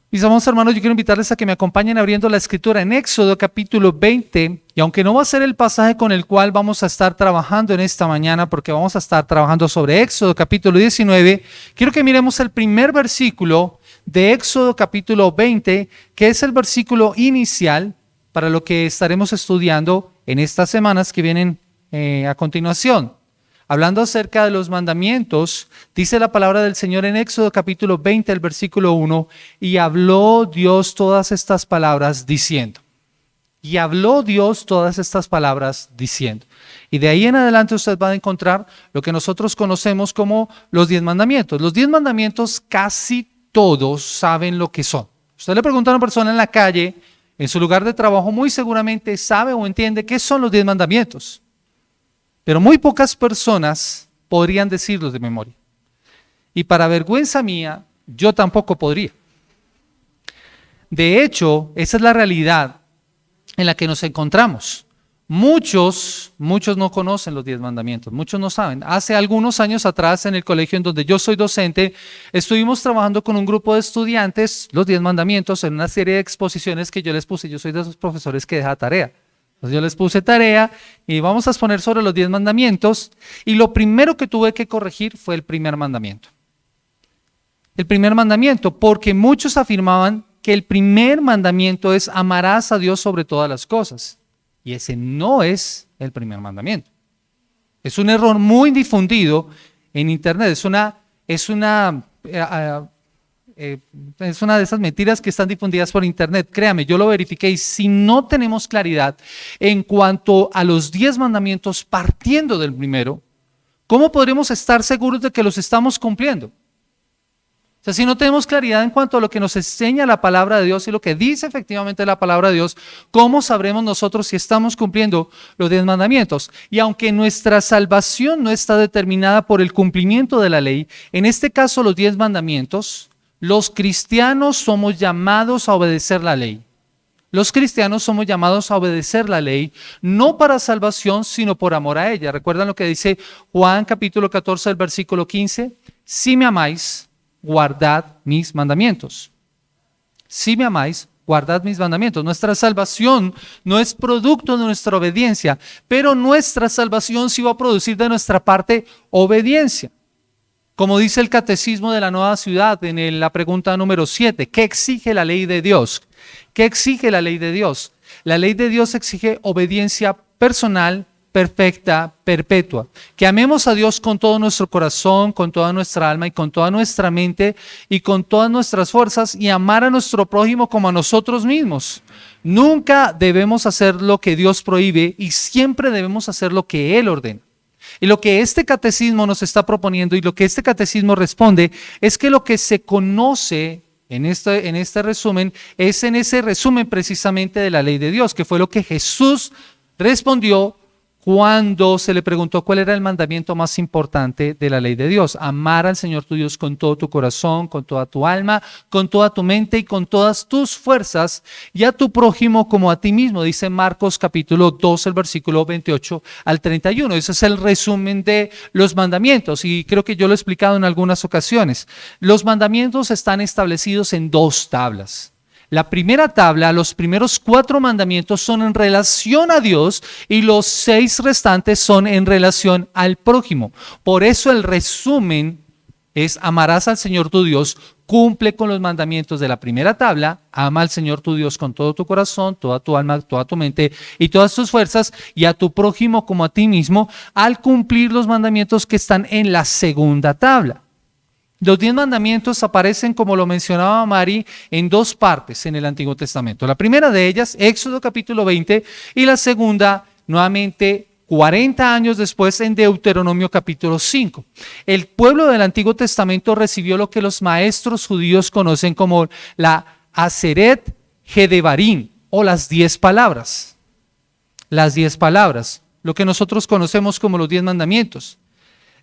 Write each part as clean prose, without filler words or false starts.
Mis amados hermanos, yo quiero invitarles a que me acompañen abriendo la escritura en Éxodo capítulo 20, y aunque no va a ser el pasaje con el cual vamos a estar trabajando en esta mañana, porque vamos a estar trabajando sobre Éxodo capítulo 19, quiero que miremos el primer versículo de Éxodo capítulo 20, que es el versículo inicial para lo que estaremos estudiando en estas semanas que vienen a continuación. Hablando acerca de los mandamientos, dice la palabra del Señor en Éxodo capítulo 20, el versículo 1, y habló Dios todas estas palabras diciendo. Y habló Dios todas estas palabras diciendo. Y de ahí en adelante usted va a encontrar lo que nosotros conocemos como los 10 mandamientos. Los 10 mandamientos casi todos saben lo que son. Usted le pregunta a una persona en la calle, en su lugar de trabajo, muy seguramente sabe o entiende qué son los 10 mandamientos. Pero muy pocas personas podrían decirlos de memoria. Y para vergüenza mía, yo tampoco podría. De hecho, esa es la realidad en la que nos encontramos. Muchos no conocen los 10 mandamientos, muchos no saben. Hace algunos años atrás, en el colegio en donde yo soy docente, estuvimos trabajando con un grupo de estudiantes, los 10 mandamientos, en una serie de exposiciones que yo les puse. Yo soy de esos profesores que deja tarea. Entonces yo les puse tarea y vamos a exponer sobre los 10 mandamientos, y lo primero que tuve que corregir fue el primer mandamiento. El primer mandamiento, porque muchos afirmaban que el primer mandamiento es amarás a Dios sobre todas las cosas, y ese no es el primer mandamiento. Es un error muy difundido en internet, es una de esas mentiras que están difundidas por internet. Créame, yo lo verifiqué, y si no tenemos claridad en cuanto a los 10 mandamientos partiendo del primero, ¿cómo podremos estar seguros de que los estamos cumpliendo? O sea, si no tenemos claridad en cuanto a lo que nos enseña la palabra de Dios y lo que dice efectivamente la palabra de Dios, ¿cómo sabremos nosotros si estamos cumpliendo los 10 mandamientos? Y aunque nuestra salvación no está determinada por el cumplimiento de la ley, en este caso los 10 mandamientos, los cristianos somos llamados a obedecer la ley. Los cristianos somos llamados a obedecer la ley, no para salvación, sino por amor a ella. ¿Recuerdan lo que dice Juan capítulo 14, el versículo 15? Si me amáis, guardad mis mandamientos. Si me amáis, guardad mis mandamientos. Nuestra salvación no es producto de nuestra obediencia, pero nuestra salvación sí va a producir de nuestra parte obediencia. Como dice el Catecismo de la Nueva Ciudad en la pregunta número 7, ¿qué exige la ley de Dios? ¿Qué exige la ley de Dios? La ley de Dios exige obediencia personal, perfecta, perpetua. Que amemos a Dios con todo nuestro corazón, con toda nuestra alma y con toda nuestra mente y con todas nuestras fuerzas, y amar a nuestro prójimo como a nosotros mismos. Nunca debemos hacer lo que Dios prohíbe, y siempre debemos hacer lo que Él ordena. Y lo que este catecismo nos está proponiendo y lo que este catecismo responde es que lo que se conoce en este resumen es en ese resumen precisamente de la ley de Dios, que fue lo que Jesús respondió cuando se le preguntó cuál era el mandamiento más importante de la ley de Dios. Amar al Señor tu Dios con todo tu corazón, con toda tu alma, con toda tu mente y con todas tus fuerzas, y a tu prójimo como a ti mismo, dice Marcos capítulo 2, el versículo 28 al 31. Ese es el resumen de los mandamientos, y creo que yo lo he explicado en algunas ocasiones. Los mandamientos están establecidos en 2 tablas. La primera tabla, los primeros 4 mandamientos son en relación a Dios, y los 6 restantes son en relación al prójimo. Por eso el resumen es: amarás al Señor tu Dios, cumple con los mandamientos de la primera tabla, ama al Señor tu Dios con todo tu corazón, toda tu alma, toda tu mente y todas tus fuerzas, y a tu prójimo como a ti mismo, al cumplir los mandamientos que están en la segunda tabla. Los 10 mandamientos aparecen, como lo mencionaba Mari, en 2 partes en el Antiguo Testamento. La primera de ellas, Éxodo capítulo 20, y la segunda, nuevamente, 40 años después, en Deuteronomio capítulo 5. El pueblo del Antiguo Testamento recibió lo que los maestros judíos conocen como la Aseret Gedevarim, o las 10 palabras. Las 10 palabras, lo que nosotros conocemos como los 10 mandamientos.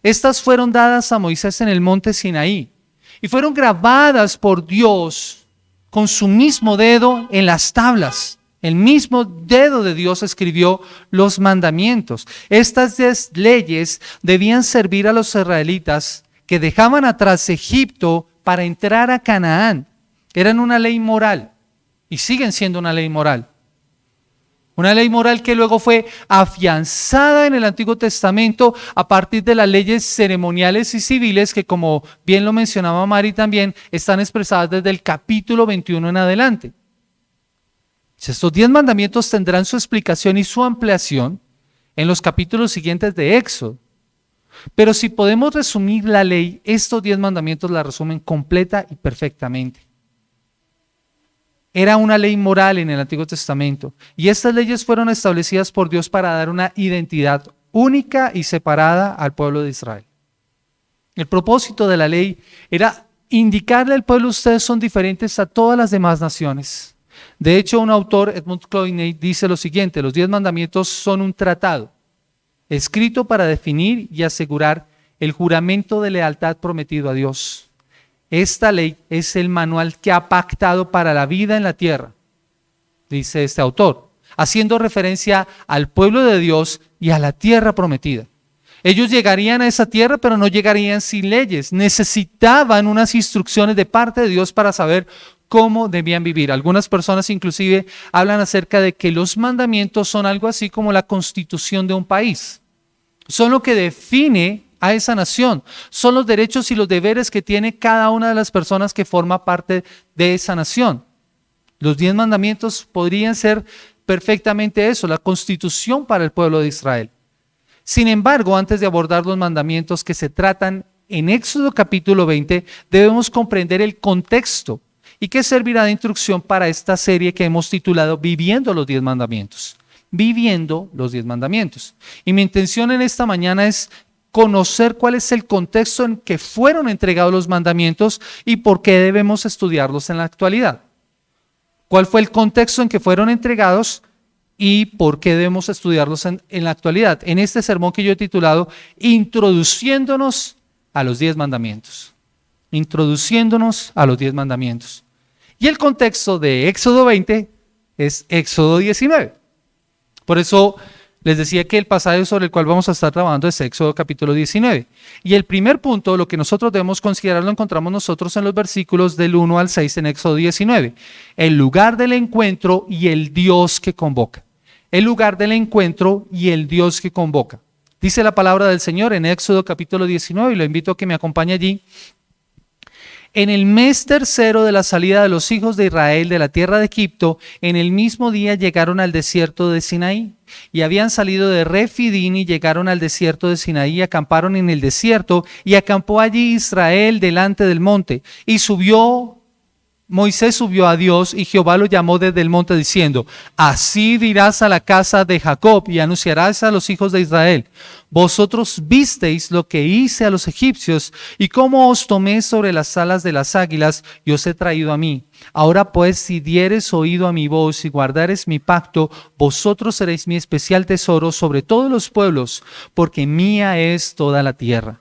Estas fueron dadas a Moisés en el monte Sinaí y fueron grabadas por Dios con su mismo dedo en las tablas. El mismo dedo de Dios escribió los mandamientos. Estas 10 leyes debían servir a los israelitas que dejaban atrás Egipto para entrar a Canaán. Eran una ley moral y siguen siendo una ley moral. Una ley moral que luego fue afianzada en el Antiguo Testamento a partir de las leyes ceremoniales y civiles que, como bien lo mencionaba Mari también, están expresadas desde el capítulo 21 en adelante. Estos 10 mandamientos tendrán su explicación y su ampliación en los capítulos siguientes de Éxodo. Pero si podemos resumir la ley, estos 10 mandamientos la resumen completa y perfectamente. Era una ley moral en el Antiguo Testamento y estas leyes fueron establecidas por Dios para dar una identidad única y separada al pueblo de Israel. El propósito de la ley era indicarle al pueblo: ustedes son diferentes a todas las demás naciones. De hecho, un autor, Edmund Cloyney, dice lo siguiente: los 10 mandamientos son un tratado escrito para definir y asegurar el juramento de lealtad prometido a Dios. Esta ley es el manual que ha pactado para la vida en la tierra, dice este autor, haciendo referencia al pueblo de Dios y a la tierra prometida. Ellos llegarían a esa tierra, pero no llegarían sin leyes. Necesitaban unas instrucciones de parte de Dios para saber cómo debían vivir. Algunas personas inclusive hablan acerca de que los mandamientos son algo así como la constitución de un país. Son lo que define a esa nación. Son los derechos y los deberes que tiene cada una de las personas que forma parte de esa nación. Los 10 mandamientos podrían ser perfectamente eso, la constitución para el pueblo de Israel. Sin embargo, antes de abordar los mandamientos que se tratan en Éxodo capítulo 20, debemos comprender el contexto y que servirá de instrucción para esta serie que hemos titulado Viviendo los 10 mandamientos. Viviendo los 10 mandamientos. Y mi intención en esta mañana es conocer cuál es el contexto en que fueron entregados los mandamientos y por qué debemos estudiarlos en la actualidad. ¿Cuál fue el contexto en que fueron entregados y por qué debemos estudiarlos en la actualidad? En este sermón que yo he titulado Introduciéndonos a los 10 mandamientos. Introduciéndonos a los 10 mandamientos. Y el contexto de Éxodo 20 es Éxodo 19. Por eso les decía que el pasaje sobre el cual vamos a estar trabajando es Éxodo capítulo 19. Y el primer punto, lo que nosotros debemos considerar, lo encontramos nosotros en los versículos del 1 al 6 en Éxodo 19. El lugar del encuentro y el Dios que convoca. El lugar del encuentro y el Dios que convoca. Dice la palabra del Señor en Éxodo capítulo 19 y lo invito a que me acompañe allí. En el mes tercero de la salida de los hijos de Israel de la tierra de Egipto, en el mismo día llegaron al desierto de Sinaí. Y habían salido de Refidín y llegaron al desierto de Sinaí, acamparon en el desierto y acampó allí Israel delante del monte. Y Moisés subió a Dios y Jehová lo llamó desde el monte diciendo: así dirás a la casa de Jacob y anunciarás a los hijos de Israel: vosotros visteis lo que hice a los egipcios y cómo os tomé sobre las alas de las águilas y os he traído a mí. Ahora pues, si dieres oído a mi voz y guardares mi pacto, vosotros seréis mi especial tesoro sobre todos los pueblos, porque mía es toda la tierra.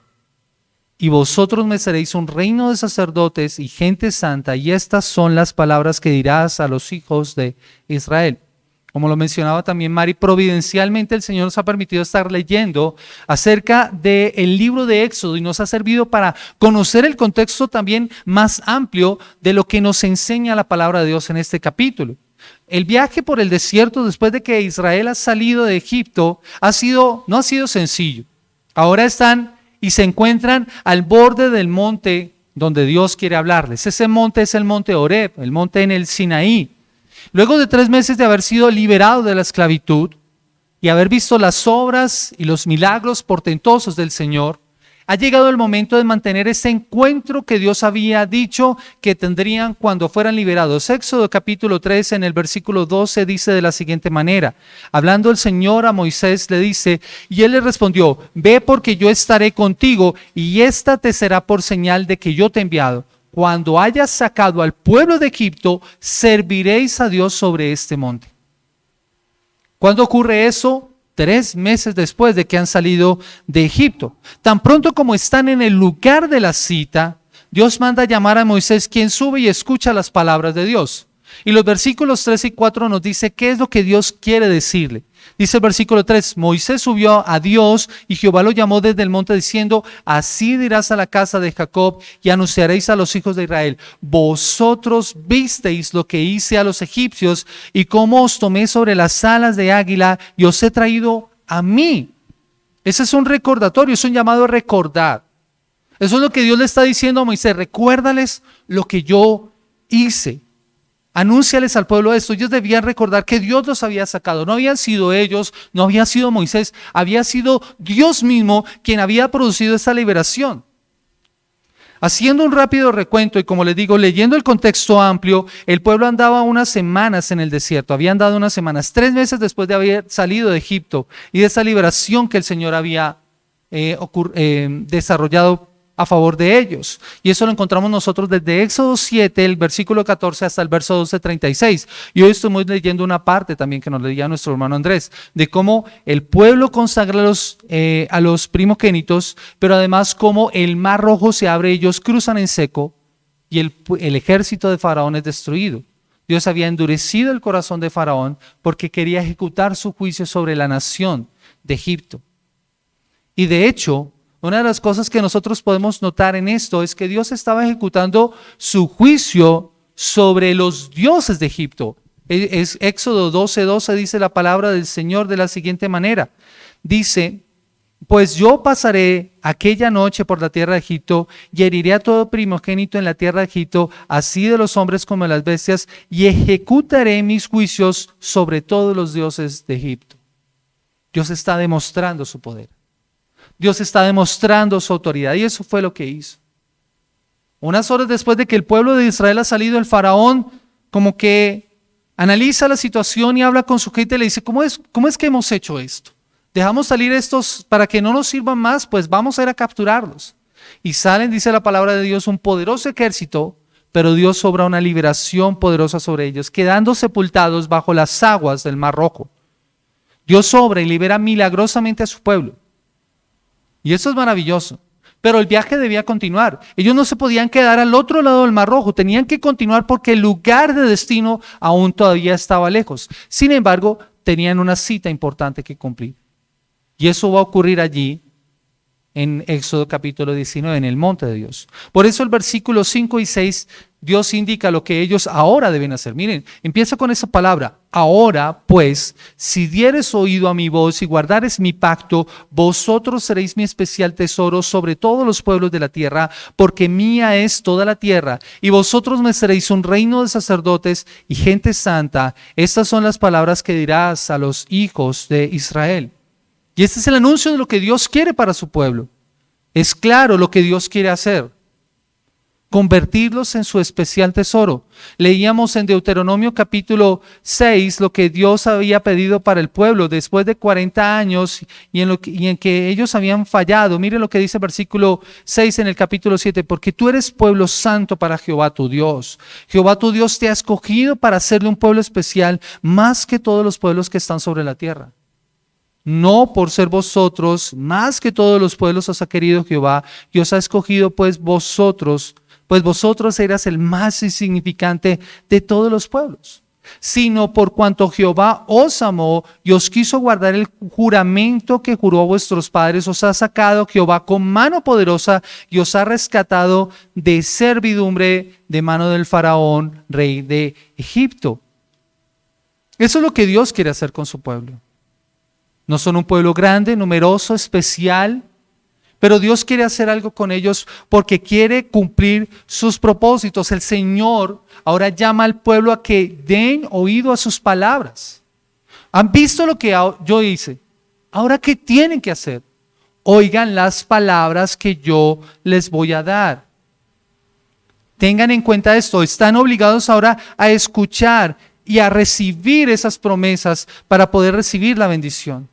Y vosotros me seréis un reino de sacerdotes y gente santa, y estas son las palabras que dirás a los hijos de Israel. Como lo mencionaba también Mari, providencialmente el Señor nos ha permitido estar leyendo acerca del libro de Éxodo y nos ha servido para conocer el contexto también más amplio de lo que nos enseña la palabra de Dios en este capítulo. El viaje por el desierto después de que Israel ha salido de Egipto no ha sido sencillo. Ahora están y se encuentran al borde del monte donde Dios quiere hablarles. Ese monte es el monte Horeb, el monte en el Sinaí. Luego de 3 meses de haber sido liberado de la esclavitud y haber visto las obras y los milagros portentosos del Señor, ha llegado el momento de mantener ese encuentro que Dios había dicho que tendrían cuando fueran liberados. Éxodo capítulo 3 en el versículo 12 dice de la siguiente manera: hablando el Señor a Moisés le dice, y él le respondió: ve, porque yo estaré contigo y esta te será por señal de que yo te he enviado. Cuando hayas sacado al pueblo de Egipto, serviréis a Dios sobre este monte. ¿Cuándo ocurre eso? 3 meses después de que han salido de Egipto. Tan pronto como están en el lugar de la cita, Dios manda llamar a Moisés, quien sube y escucha las palabras de Dios. Y los versículos 3 y 4 nos dice qué es lo que Dios quiere decirle. Dice el versículo 3, Moisés subió a Dios y Jehová lo llamó desde el monte diciendo, así dirás a la casa de Jacob y anunciaréis a los hijos de Israel, vosotros visteis lo que hice a los egipcios y cómo os tomé sobre las alas de águila y os he traído a mí. Ese es un recordatorio, es un llamado a recordar. Eso es lo que Dios le está diciendo a Moisés, recuérdales lo que yo hice. Anúnciales al pueblo esto. Ellos debían recordar que Dios los había sacado. No habían sido ellos, no había sido Moisés, había sido Dios mismo quien había producido esa liberación. Haciendo un rápido recuento y como les digo, leyendo el contexto amplio, el pueblo andaba unas semanas en el desierto. Habían dado unas semanas, 3 meses después de haber salido de Egipto y de esa liberación que el Señor había desarrollado a favor de ellos. Y eso lo encontramos nosotros desde Éxodo 7, el versículo 14 hasta el verso 12:36. Y hoy estamos leyendo una parte también que nos leía nuestro hermano Andrés, de cómo el pueblo consagra a los primogénitos, pero además cómo el mar rojo se abre, ellos cruzan en seco y el ejército de Faraón es destruido. Dios había endurecido el corazón de Faraón porque quería ejecutar su juicio sobre la nación de Egipto. Y de hecho, una de las cosas que nosotros podemos notar en esto es que Dios estaba ejecutando su juicio sobre los dioses de Egipto. Es Éxodo 12:12 dice la palabra del Señor de la siguiente manera. Dice, pues yo pasaré aquella noche por la tierra de Egipto y heriré a todo primogénito en la tierra de Egipto, así de los hombres como de las bestias, y ejecutaré mis juicios sobre todos los dioses de Egipto. Dios está demostrando su poder. Dios está demostrando su autoridad y eso fue lo que hizo. Unas horas después de que el pueblo de Israel ha salido, el faraón como que analiza la situación y habla con su gente y le dice, ¿cómo es que hemos hecho esto? Dejamos salir estos para que no nos sirvan más, pues vamos a ir a capturarlos. Y salen, dice la palabra de Dios, un poderoso ejército, pero Dios obra una liberación poderosa sobre ellos, quedando sepultados bajo las aguas del Mar Rojo. Dios obra y libera milagrosamente a su pueblo. Y eso es maravilloso. Pero el viaje debía continuar. Ellos no se podían quedar al otro lado del Mar Rojo. Tenían que continuar porque el lugar de destino aún todavía estaba lejos. Sin embargo, tenían una cita importante que cumplir. Y eso va a ocurrir allí en Éxodo capítulo 19, en el monte de Dios. Por eso el versículo 5 y 6, Dios indica lo que ellos ahora deben hacer. Miren, empieza con esa palabra. Ahora, pues, si dieres oído a mi voz y guardares mi pacto, vosotros seréis mi especial tesoro sobre todos los pueblos de la tierra, porque mía es toda la tierra, y vosotros me seréis un reino de sacerdotes y gente santa. Estas son las palabras que dirás a los hijos de Israel. Y este es el anuncio de lo que Dios quiere para su pueblo. Es claro lo que Dios quiere hacer. Convertirlos en su especial tesoro. Leíamos en Deuteronomio capítulo 6 lo que Dios había pedido para el pueblo después de 40 años y en que ellos habían fallado. Mire lo que dice el versículo 6 en el capítulo 7. Porque tú eres pueblo santo para Jehová tu Dios. Jehová tu Dios te ha escogido para hacerle un pueblo especial más que todos los pueblos que están sobre la tierra. No por ser vosotros más que todos los pueblos os ha querido Jehová y os ha escogido pues vosotros eras el más insignificante de todos los pueblos, sino por cuanto Jehová os amó y os quiso guardar el juramento que juró a vuestros padres, os ha sacado Jehová con mano poderosa y os ha rescatado de servidumbre de mano del faraón, rey de Egipto. Eso es lo que Dios quiere hacer con su pueblo. No son un pueblo grande, numeroso, especial, pero Dios quiere hacer algo con ellos porque quiere cumplir sus propósitos. El Señor ahora llama al pueblo a que den oído a sus palabras. ¿Han visto lo que yo hice? Ahora, ¿qué tienen que hacer? Oigan las palabras que yo les voy a dar. Tengan en cuenta esto, están obligados ahora a escuchar y a recibir esas promesas para poder recibir la bendición.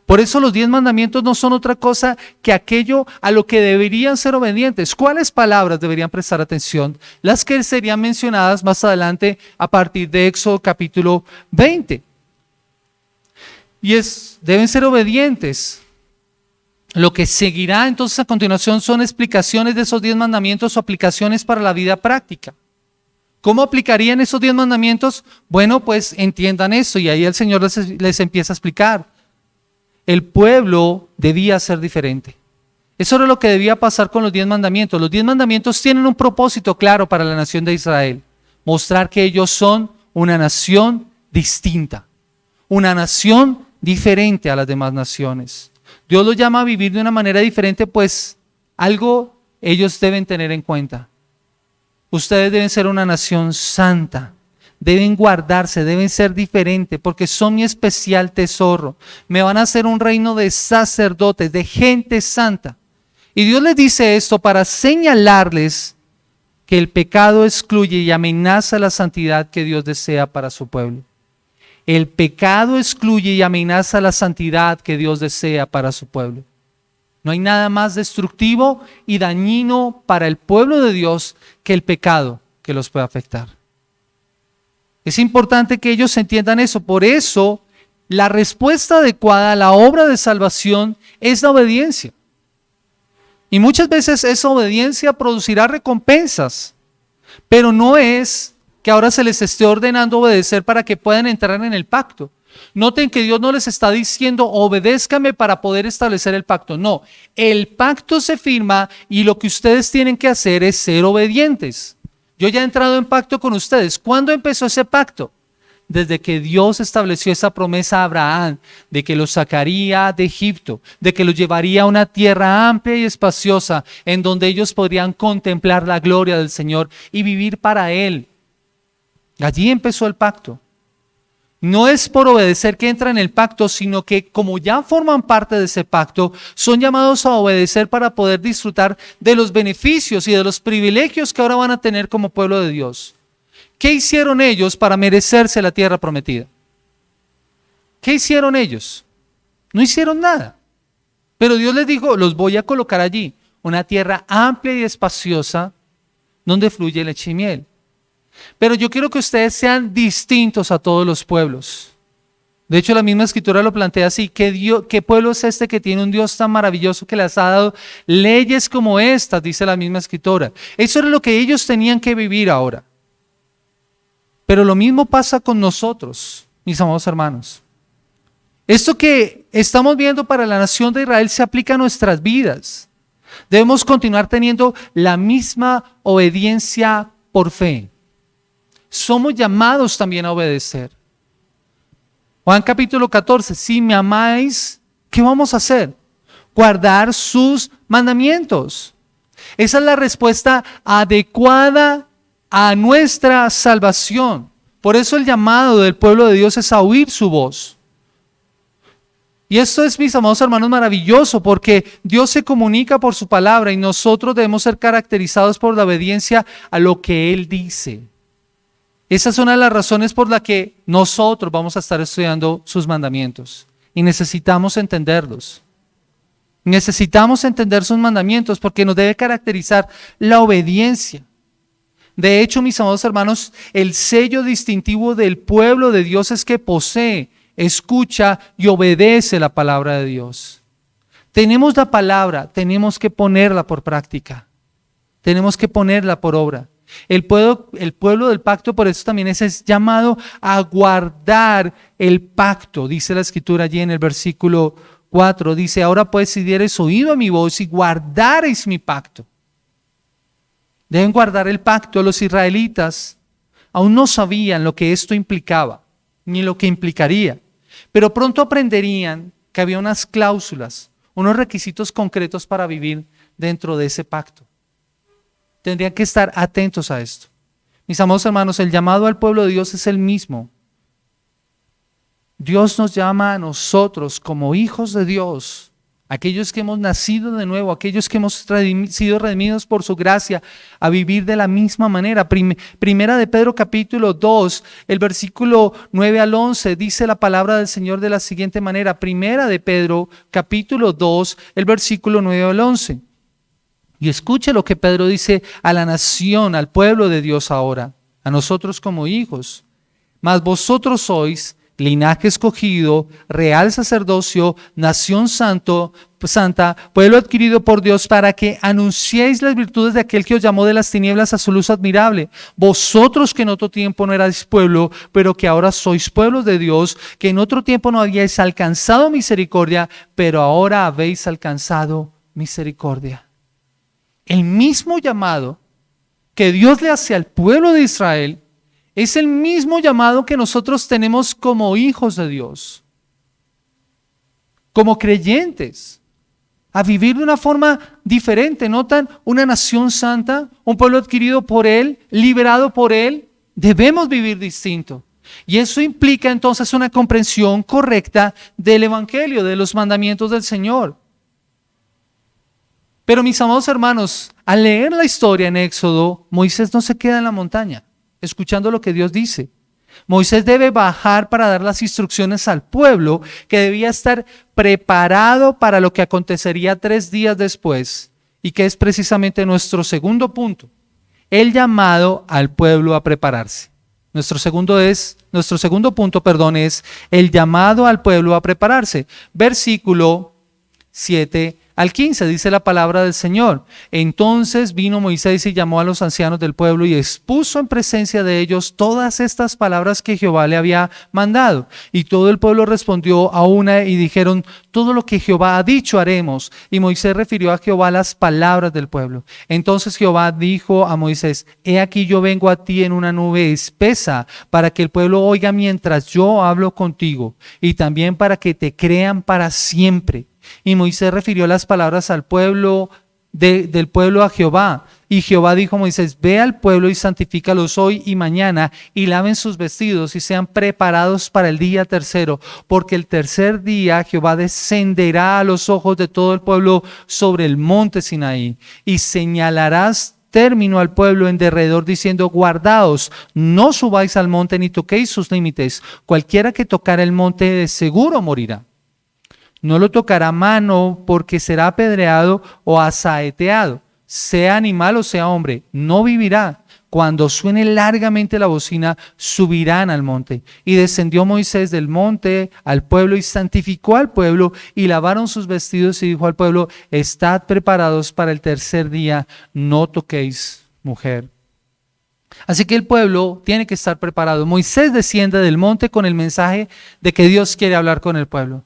Por eso los 10 mandamientos no son otra cosa que aquello a lo que deberían ser obedientes. ¿Cuáles palabras deberían prestar atención? Las que serían mencionadas más adelante a partir de Éxodo capítulo 20. Deben ser obedientes. Lo que seguirá entonces a continuación son explicaciones de esos 10 mandamientos o aplicaciones para la vida práctica. ¿Cómo aplicarían esos 10 mandamientos? Bueno, pues entiendan eso y ahí el Señor les empieza a explicar. El pueblo debía ser diferente. Eso era lo que debía pasar con los 10 mandamientos. Los 10 mandamientos tienen un propósito claro para la nación de Israel. Mostrar que ellos son una nación distinta. Una nación diferente a las demás naciones. Dios los llama a vivir de una manera diferente, pues algo ellos deben tener en cuenta. Ustedes deben ser una nación santa. Deben guardarse, deben ser diferentes, porque son mi especial tesoro. Me van a hacer un reino de sacerdotes, de gente santa. Y Dios les dice esto para señalarles que el pecado excluye y amenaza la santidad que Dios desea para su pueblo. El pecado excluye y amenaza la santidad que Dios desea para su pueblo. No hay nada más destructivo y dañino para el pueblo de Dios que el pecado que los puede afectar. Es importante que ellos entiendan eso. Por eso, la respuesta adecuada a la obra de salvación es la obediencia. Y muchas veces esa obediencia producirá recompensas, pero no es que ahora se les esté ordenando obedecer para que puedan entrar en el pacto. Noten que Dios no les está diciendo obedézcame para poder establecer el pacto. No, el pacto se firma y lo que ustedes tienen que hacer es ser obedientes. Yo ya he entrado en pacto con ustedes. ¿Cuándo empezó ese pacto? Desde que Dios estableció esa promesa a Abraham de que los sacaría de Egipto, de que los llevaría a una tierra amplia y espaciosa en donde ellos podrían contemplar la gloria del Señor y vivir para Él. Allí empezó el pacto. No es por obedecer que entran en el pacto, sino que como ya forman parte de ese pacto, son llamados a obedecer para poder disfrutar de los beneficios y de los privilegios que ahora van a tener como pueblo de Dios. ¿Qué hicieron ellos para merecerse la tierra prometida? ¿Qué hicieron ellos? No hicieron nada. Pero Dios les dijo, los voy a colocar allí, una tierra amplia y espaciosa donde fluye leche y miel. Pero yo quiero que ustedes sean distintos a todos los pueblos. De hecho, la misma escritura lo plantea así. ¿Qué pueblo es este que tiene un Dios tan maravilloso que les ha dado leyes como estas? Dice la misma escritura. Eso era lo que ellos tenían que vivir ahora. Pero lo mismo pasa con nosotros, mis amados hermanos. Esto que estamos viendo para la nación de Israel se aplica a nuestras vidas. Debemos continuar teniendo la misma obediencia por fe. Somos llamados también a obedecer. Juan capítulo 14, si me amáis, ¿qué vamos a hacer? Guardar sus mandamientos. Esa es la respuesta adecuada a nuestra salvación. Por eso el llamado del pueblo de Dios es a oír su voz. Y esto es, mis amados hermanos, maravilloso porque Dios se comunica por su palabra y nosotros debemos ser caracterizados por la obediencia a lo que Él dice. Esa es una de las razones por la que nosotros vamos a estar estudiando sus mandamientos y necesitamos entenderlos. Necesitamos entender sus mandamientos porque nos debe caracterizar la obediencia. De hecho, mis amados hermanos, el sello distintivo del pueblo de Dios es que posee, escucha y obedece la palabra de Dios. Tenemos la palabra, tenemos que ponerla por práctica. Tenemos que ponerla por obra. El pueblo del pacto por eso también es llamado a guardar el pacto. Dice la escritura allí en el versículo 4. Dice, ahora pues si diereis oído a mi voz y guardareis mi pacto. Deben guardar el pacto. Los israelitas aún no sabían lo que esto implicaba, ni lo que implicaría. Pero pronto aprenderían que había unas cláusulas, unos requisitos concretos para vivir dentro de ese pacto. Tendrían que estar atentos a esto. Mis amados hermanos, el llamado al pueblo de Dios es el mismo. Dios nos llama a nosotros como hijos de Dios, aquellos que hemos nacido de nuevo, aquellos que hemos sido redimidos por su gracia, a vivir de la misma manera. Primera de Pedro capítulo 2, el versículo 9 al 11, dice la palabra del Señor de la siguiente manera. Primera de Pedro capítulo 2, el versículo 9 al 11. Y escuche lo que Pedro dice a la nación, al pueblo de Dios ahora, a nosotros como hijos. Mas vosotros sois linaje escogido, real sacerdocio, nación santa, pueblo adquirido por Dios, para que anunciéis las virtudes de aquel que os llamó de las tinieblas a su luz admirable. Vosotros que en otro tiempo no erais pueblo, pero que ahora sois pueblos de Dios, que en otro tiempo no habíais alcanzado misericordia, pero ahora habéis alcanzado misericordia. El mismo llamado que Dios le hace al pueblo de Israel es el mismo llamado que nosotros tenemos como hijos de Dios, como creyentes, a vivir de una forma diferente. ¿Notan? Una nación santa, un pueblo adquirido por Él, liberado por Él. Debemos vivir distinto. Y eso implica entonces una comprensión correcta del Evangelio, de los mandamientos del Señor. Pero mis amados hermanos, al leer la historia en Éxodo, Moisés no se queda en la montaña, escuchando lo que Dios dice. Moisés debe bajar para dar las instrucciones al pueblo, que debía estar preparado para lo que acontecería 3 días después, y que es precisamente nuestro segundo punto, el llamado al pueblo a prepararse. Nuestro segundo punto es el llamado al pueblo a prepararse. Versículo 7 al 15 dice la palabra del Señor. Entonces vino Moisés y llamó a los ancianos del pueblo y expuso en presencia de ellos todas estas palabras que Jehová le había mandado. Y todo el pueblo respondió a una y dijeron: todo lo que Jehová ha dicho haremos. Y Moisés refirió a Jehová las palabras del pueblo. Entonces Jehová dijo a Moisés: he aquí yo vengo a ti en una nube espesa, para que el pueblo oiga mientras yo hablo contigo, y también para que te crean para siempre. Y Moisés refirió las palabras al pueblo del pueblo a Jehová. Y Jehová dijo a Moisés: ve al pueblo y santifícalos hoy y mañana, y laven sus vestidos y sean preparados para el día tercero, porque el tercer día Jehová descenderá a los ojos de todo el pueblo sobre el monte Sinaí, y señalarás término al pueblo en derredor, diciendo: guardaos, no subáis al monte ni toquéis sus límites. Cualquiera que tocara el monte de seguro morirá. No lo tocará mano, porque será apedreado o asaeteado. Sea animal o sea hombre, no vivirá. Cuando suene largamente la bocina, subirán al monte. Y descendió Moisés del monte al pueblo y santificó al pueblo, y lavaron sus vestidos y dijo al pueblo: estad preparados para el tercer día, no toquéis mujer. Así que el pueblo tiene que estar preparado. Moisés desciende del monte con el mensaje de que Dios quiere hablar con el pueblo.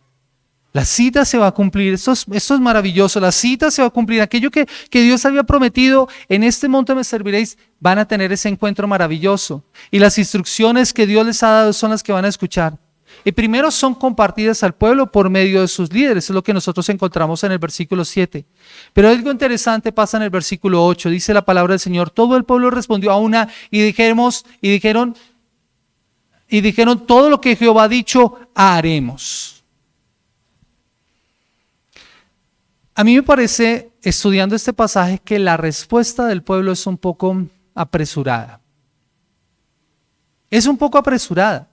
La cita se va a cumplir. Esto es maravilloso. La cita se va a cumplir. Aquello que Dios había prometido: en este monte me serviréis. Van a tener ese encuentro maravilloso. Y las instrucciones que Dios les ha dado son las que van a escuchar. Y primero son compartidas al pueblo por medio de sus líderes. Es lo que nosotros encontramos en el versículo 7. Pero algo interesante pasa en el versículo 8. Dice la palabra del Señor: todo el pueblo respondió a una y dijeron: todo lo que Jehová ha dicho haremos. A mí me parece, estudiando este pasaje, que la respuesta del pueblo es un poco apresurada. Es un poco apresurada.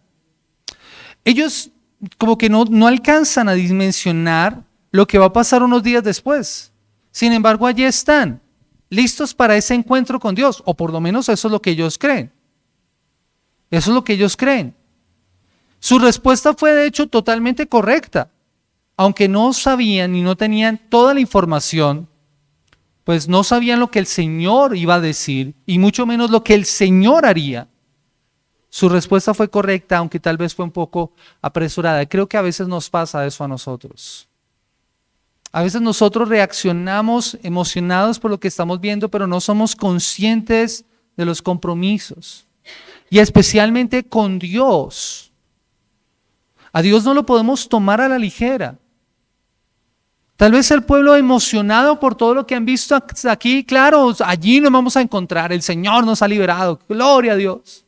Ellos como que no alcanzan a dimensionar lo que va a pasar unos días después. Sin embargo, allí están, listos para ese encuentro con Dios, o por lo menos eso es lo que ellos creen. Eso es lo que ellos creen. Su respuesta fue de hecho totalmente correcta. Aunque no sabían y no tenían toda la información, pues no sabían lo que el Señor iba a decir y mucho menos lo que el Señor haría. Su respuesta fue correcta, aunque tal vez fue un poco apresurada. Creo que a veces nos pasa eso a nosotros. A veces nosotros reaccionamos emocionados por lo que estamos viendo, pero no somos conscientes de los compromisos. Y especialmente con Dios. A Dios no lo podemos tomar a la ligera. Tal vez el pueblo emocionado por todo lo que han visto aquí, claro, allí nos vamos a encontrar, el Señor nos ha liberado, gloria a Dios.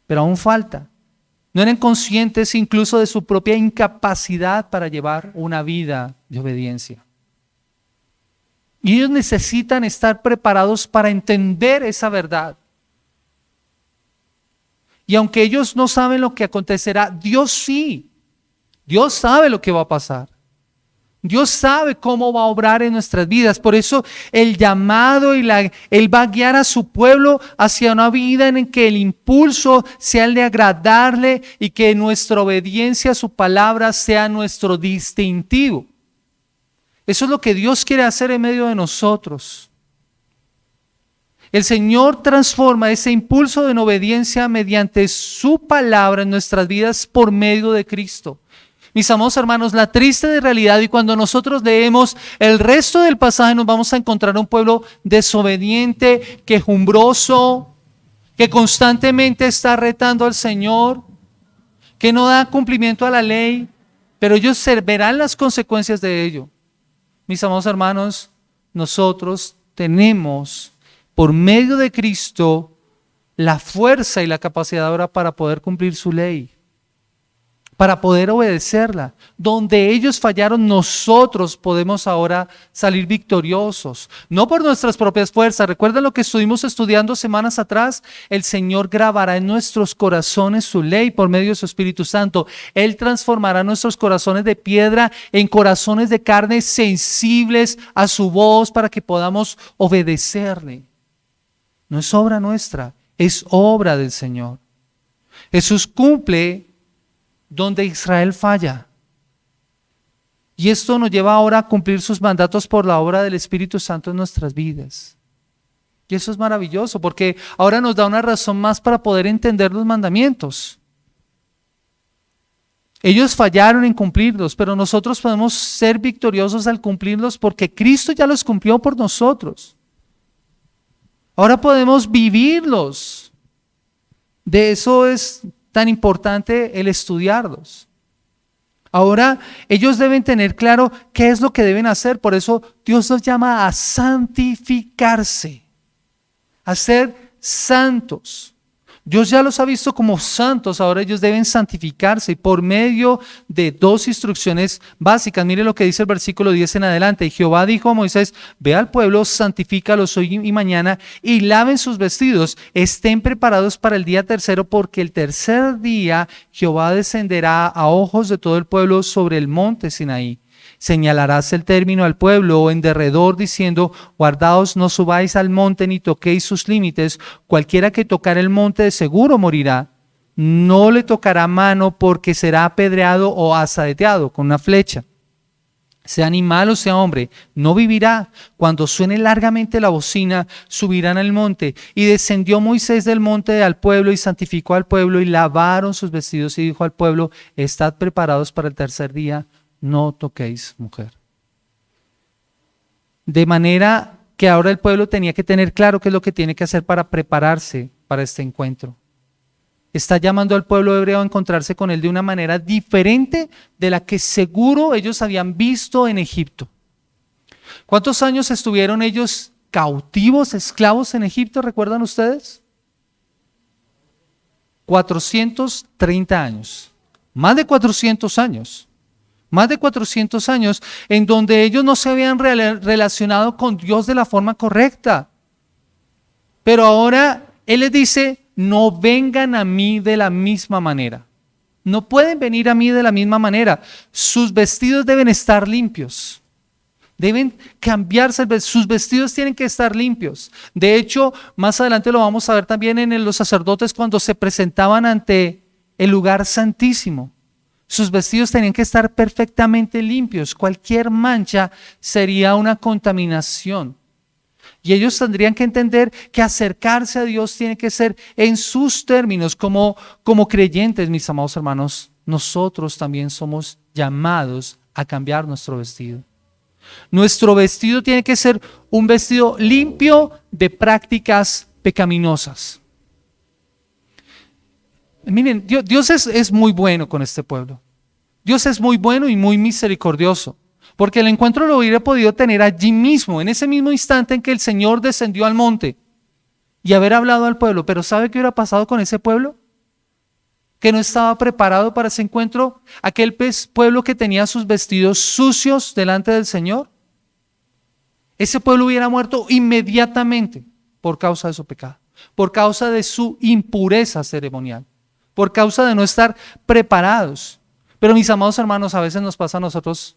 Pero aún falta. No eran conscientes incluso de su propia incapacidad para llevar una vida de obediencia. Y ellos necesitan estar preparados para entender esa verdad. Y aunque ellos no saben lo que acontecerá, Dios sí. Dios sabe lo que va a pasar. Dios sabe cómo va a obrar en nuestras vidas. Por eso el llamado Él va a guiar a su pueblo hacia una vida en que el impulso sea el de agradarle y que nuestra obediencia a su palabra sea nuestro distintivo. Eso es lo que Dios quiere hacer en medio de nosotros. El Señor transforma ese impulso de obediencia mediante su palabra en nuestras vidas por medio de Cristo. Mis amados hermanos, la triste realidad, y cuando nosotros leemos el resto del pasaje nos vamos a encontrar un pueblo desobediente, quejumbroso, que constantemente está retando al Señor, que no da cumplimiento a la ley, pero ellos verán las consecuencias de ello. Mis amados hermanos, nosotros tenemos por medio de Cristo la fuerza y la capacidad ahora para poder cumplir su ley, para poder obedecerla. Donde ellos fallaron, nosotros podemos ahora salir victoriosos, no por nuestras propias fuerzas. Recuerden lo que estuvimos estudiando semanas atrás. El Señor grabará en nuestros corazones su ley por medio de su Espíritu Santo. Él transformará nuestros corazones de piedra en corazones de carne sensibles a su voz para que podamos obedecerle. No es obra nuestra, es obra del Señor. Jesús cumple donde Israel falla. Y esto nos lleva ahora a cumplir sus mandatos por la obra del Espíritu Santo en nuestras vidas. Y eso es maravilloso porque ahora nos da una razón más para poder entender los mandamientos. Ellos fallaron en cumplirlos, pero nosotros podemos ser victoriosos al cumplirlos porque Cristo ya los cumplió por nosotros. Ahora podemos vivirlos. De eso es tan importante el estudiarlos. Ahora ellos deben tener claro qué es lo que deben hacer. Por eso Dios los llama a santificarse, a ser santos. Dios ya los ha visto como santos, ahora ellos deben santificarse por medio de dos instrucciones básicas. Mire lo que dice el versículo 10 en adelante. Y Jehová dijo a Moisés: ve al pueblo, santifícalos hoy y mañana y laven sus vestidos, estén preparados para el día tercero, porque el tercer día Jehová descenderá a ojos de todo el pueblo sobre el monte Sinaí. Señalarás el término al pueblo en derredor, diciendo: guardaos, no subáis al monte ni toquéis sus límites. Cualquiera que tocar el monte de seguro morirá. No le tocará mano, porque será apedreado o asaeteado con una flecha. Sea animal o sea hombre, no vivirá. Cuando suene largamente la bocina, subirán al monte. Y descendió Moisés del monte al pueblo y santificó al pueblo y lavaron sus vestidos y dijo al pueblo: estad preparados para el tercer día. No toquéis mujer. De manera que ahora el pueblo tenía que tener claro qué es lo que tiene que hacer para prepararse para este encuentro. Está llamando al pueblo hebreo a encontrarse con él de una manera diferente de la que seguro ellos habían visto en Egipto. ¿Cuántos años estuvieron ellos cautivos, esclavos en Egipto? ¿Recuerdan ustedes? 430 años. Más de 400 años. Más de 400 años en donde ellos no se habían relacionado con Dios de la forma correcta. Pero ahora Él les dice: no vengan a mí de la misma manera. No pueden venir a mí de la misma manera. Sus vestidos deben estar limpios. Deben cambiarse, sus vestidos tienen que estar limpios. De hecho, más adelante lo vamos a ver también en los sacerdotes cuando se presentaban ante el lugar santísimo. Sus vestidos tenían que estar perfectamente limpios. Cualquier mancha sería una contaminación. Y ellos tendrían que entender que acercarse a Dios tiene que ser en sus términos. Como creyentes, mis amados hermanos, nosotros también somos llamados a cambiar nuestro vestido. Nuestro vestido tiene que ser un vestido limpio de prácticas pecaminosas. Miren, Dios es muy bueno con este pueblo. Dios es muy bueno y muy misericordioso, porque el encuentro lo hubiera podido tener allí mismo, en ese mismo instante en que el Señor descendió al monte y haber hablado al pueblo. Pero ¿sabe qué hubiera pasado con ese pueblo? Que no estaba preparado para ese encuentro, aquel pueblo que tenía sus vestidos sucios delante del Señor. Ese pueblo hubiera muerto inmediatamente por causa de su pecado, por causa de su impureza ceremonial, por causa de no estar preparados. Pero mis amados hermanos, a veces nos pasa a nosotros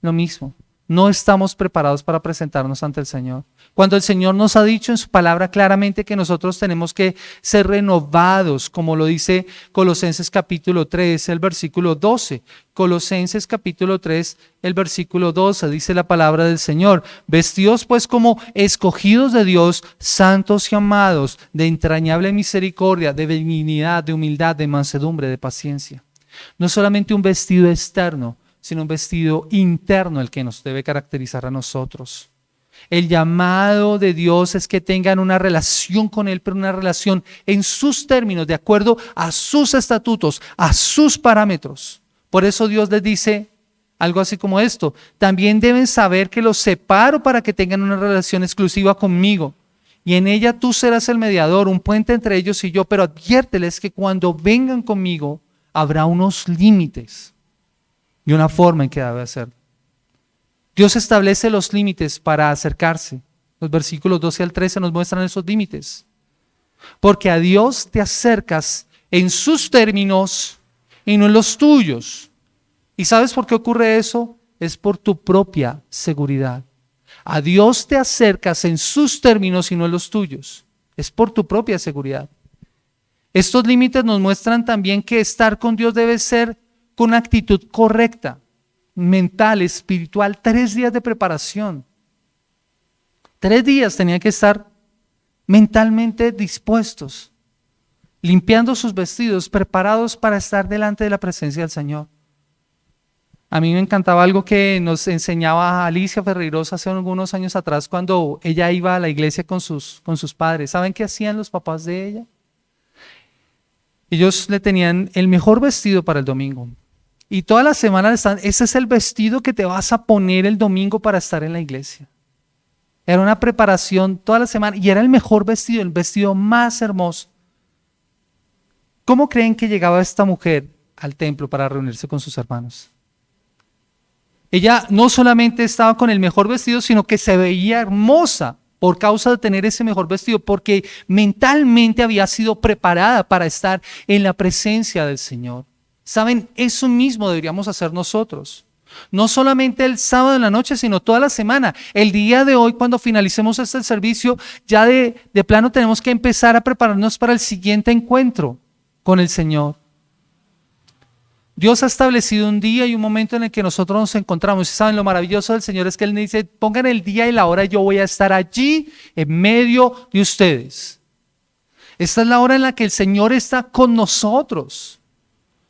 lo mismo. No estamos preparados para presentarnos ante el Señor. Cuando el Señor nos ha dicho en su palabra claramente que nosotros tenemos que ser renovados, como lo dice Colosenses capítulo 3, el versículo 12. Colosenses capítulo 3, el versículo 12, dice la palabra del Señor: vestidos pues como escogidos de Dios, santos y amados, de entrañable misericordia, de benignidad, de humildad, de mansedumbre, de paciencia. No solamente un vestido externo, sino un vestido interno el que nos debe caracterizar a nosotros. El llamado de Dios es que tengan una relación con Él, pero una relación en sus términos, de acuerdo a sus estatutos, a sus parámetros. Por eso Dios les dice algo así como esto: también deben saber que los separo para que tengan una relación exclusiva conmigo, y en ella tú serás el mediador, un puente entre ellos y yo, pero adviérteles que cuando vengan conmigo habrá unos límites y una forma en que debe hacerlo. Dios establece los límites para acercarse. Los versículos 12 al 13 nos muestran esos límites. Porque a Dios te acercas en sus términos y no en los tuyos. ¿Y sabes por qué ocurre eso? Es por tu propia seguridad. A Dios te acercas en sus términos y no en los tuyos. Es por tu propia seguridad. Estos límites nos muestran también que estar con Dios debe ser con actitud correcta, mental, espiritual. 3 días de preparación. 3 días tenían que estar mentalmente dispuestos, limpiando sus vestidos, preparados para estar delante de la presencia del Señor. A mí me encantaba algo que nos enseñaba Alicia Ferreiros hace algunos años atrás, cuando ella iba a la iglesia con sus padres. ¿Saben qué hacían los papás de ella? Ellos le tenían el mejor vestido para el domingo. Y toda la semana ese es el vestido que te vas a poner el domingo para estar en la iglesia. Era una preparación toda la semana y era el mejor vestido, el vestido más hermoso. ¿Cómo creen que llegaba esta mujer al templo para reunirse con sus hermanos? Ella no solamente estaba con el mejor vestido, sino que se veía hermosa por causa de tener ese mejor vestido, porque mentalmente había sido preparada para estar en la presencia del Señor. ¿Saben? Eso mismo deberíamos hacer nosotros. No solamente el sábado en la noche, sino toda la semana. El día de hoy, cuando finalicemos este servicio, ya de plano tenemos que empezar a prepararnos para el siguiente encuentro con el Señor. Dios ha establecido un día y un momento en el que nosotros nos encontramos. Y saben, lo maravilloso del Señor es que Él dice: pongan el día y la hora, yo voy a estar allí en medio de ustedes. Esta es la hora en la que el Señor está con nosotros.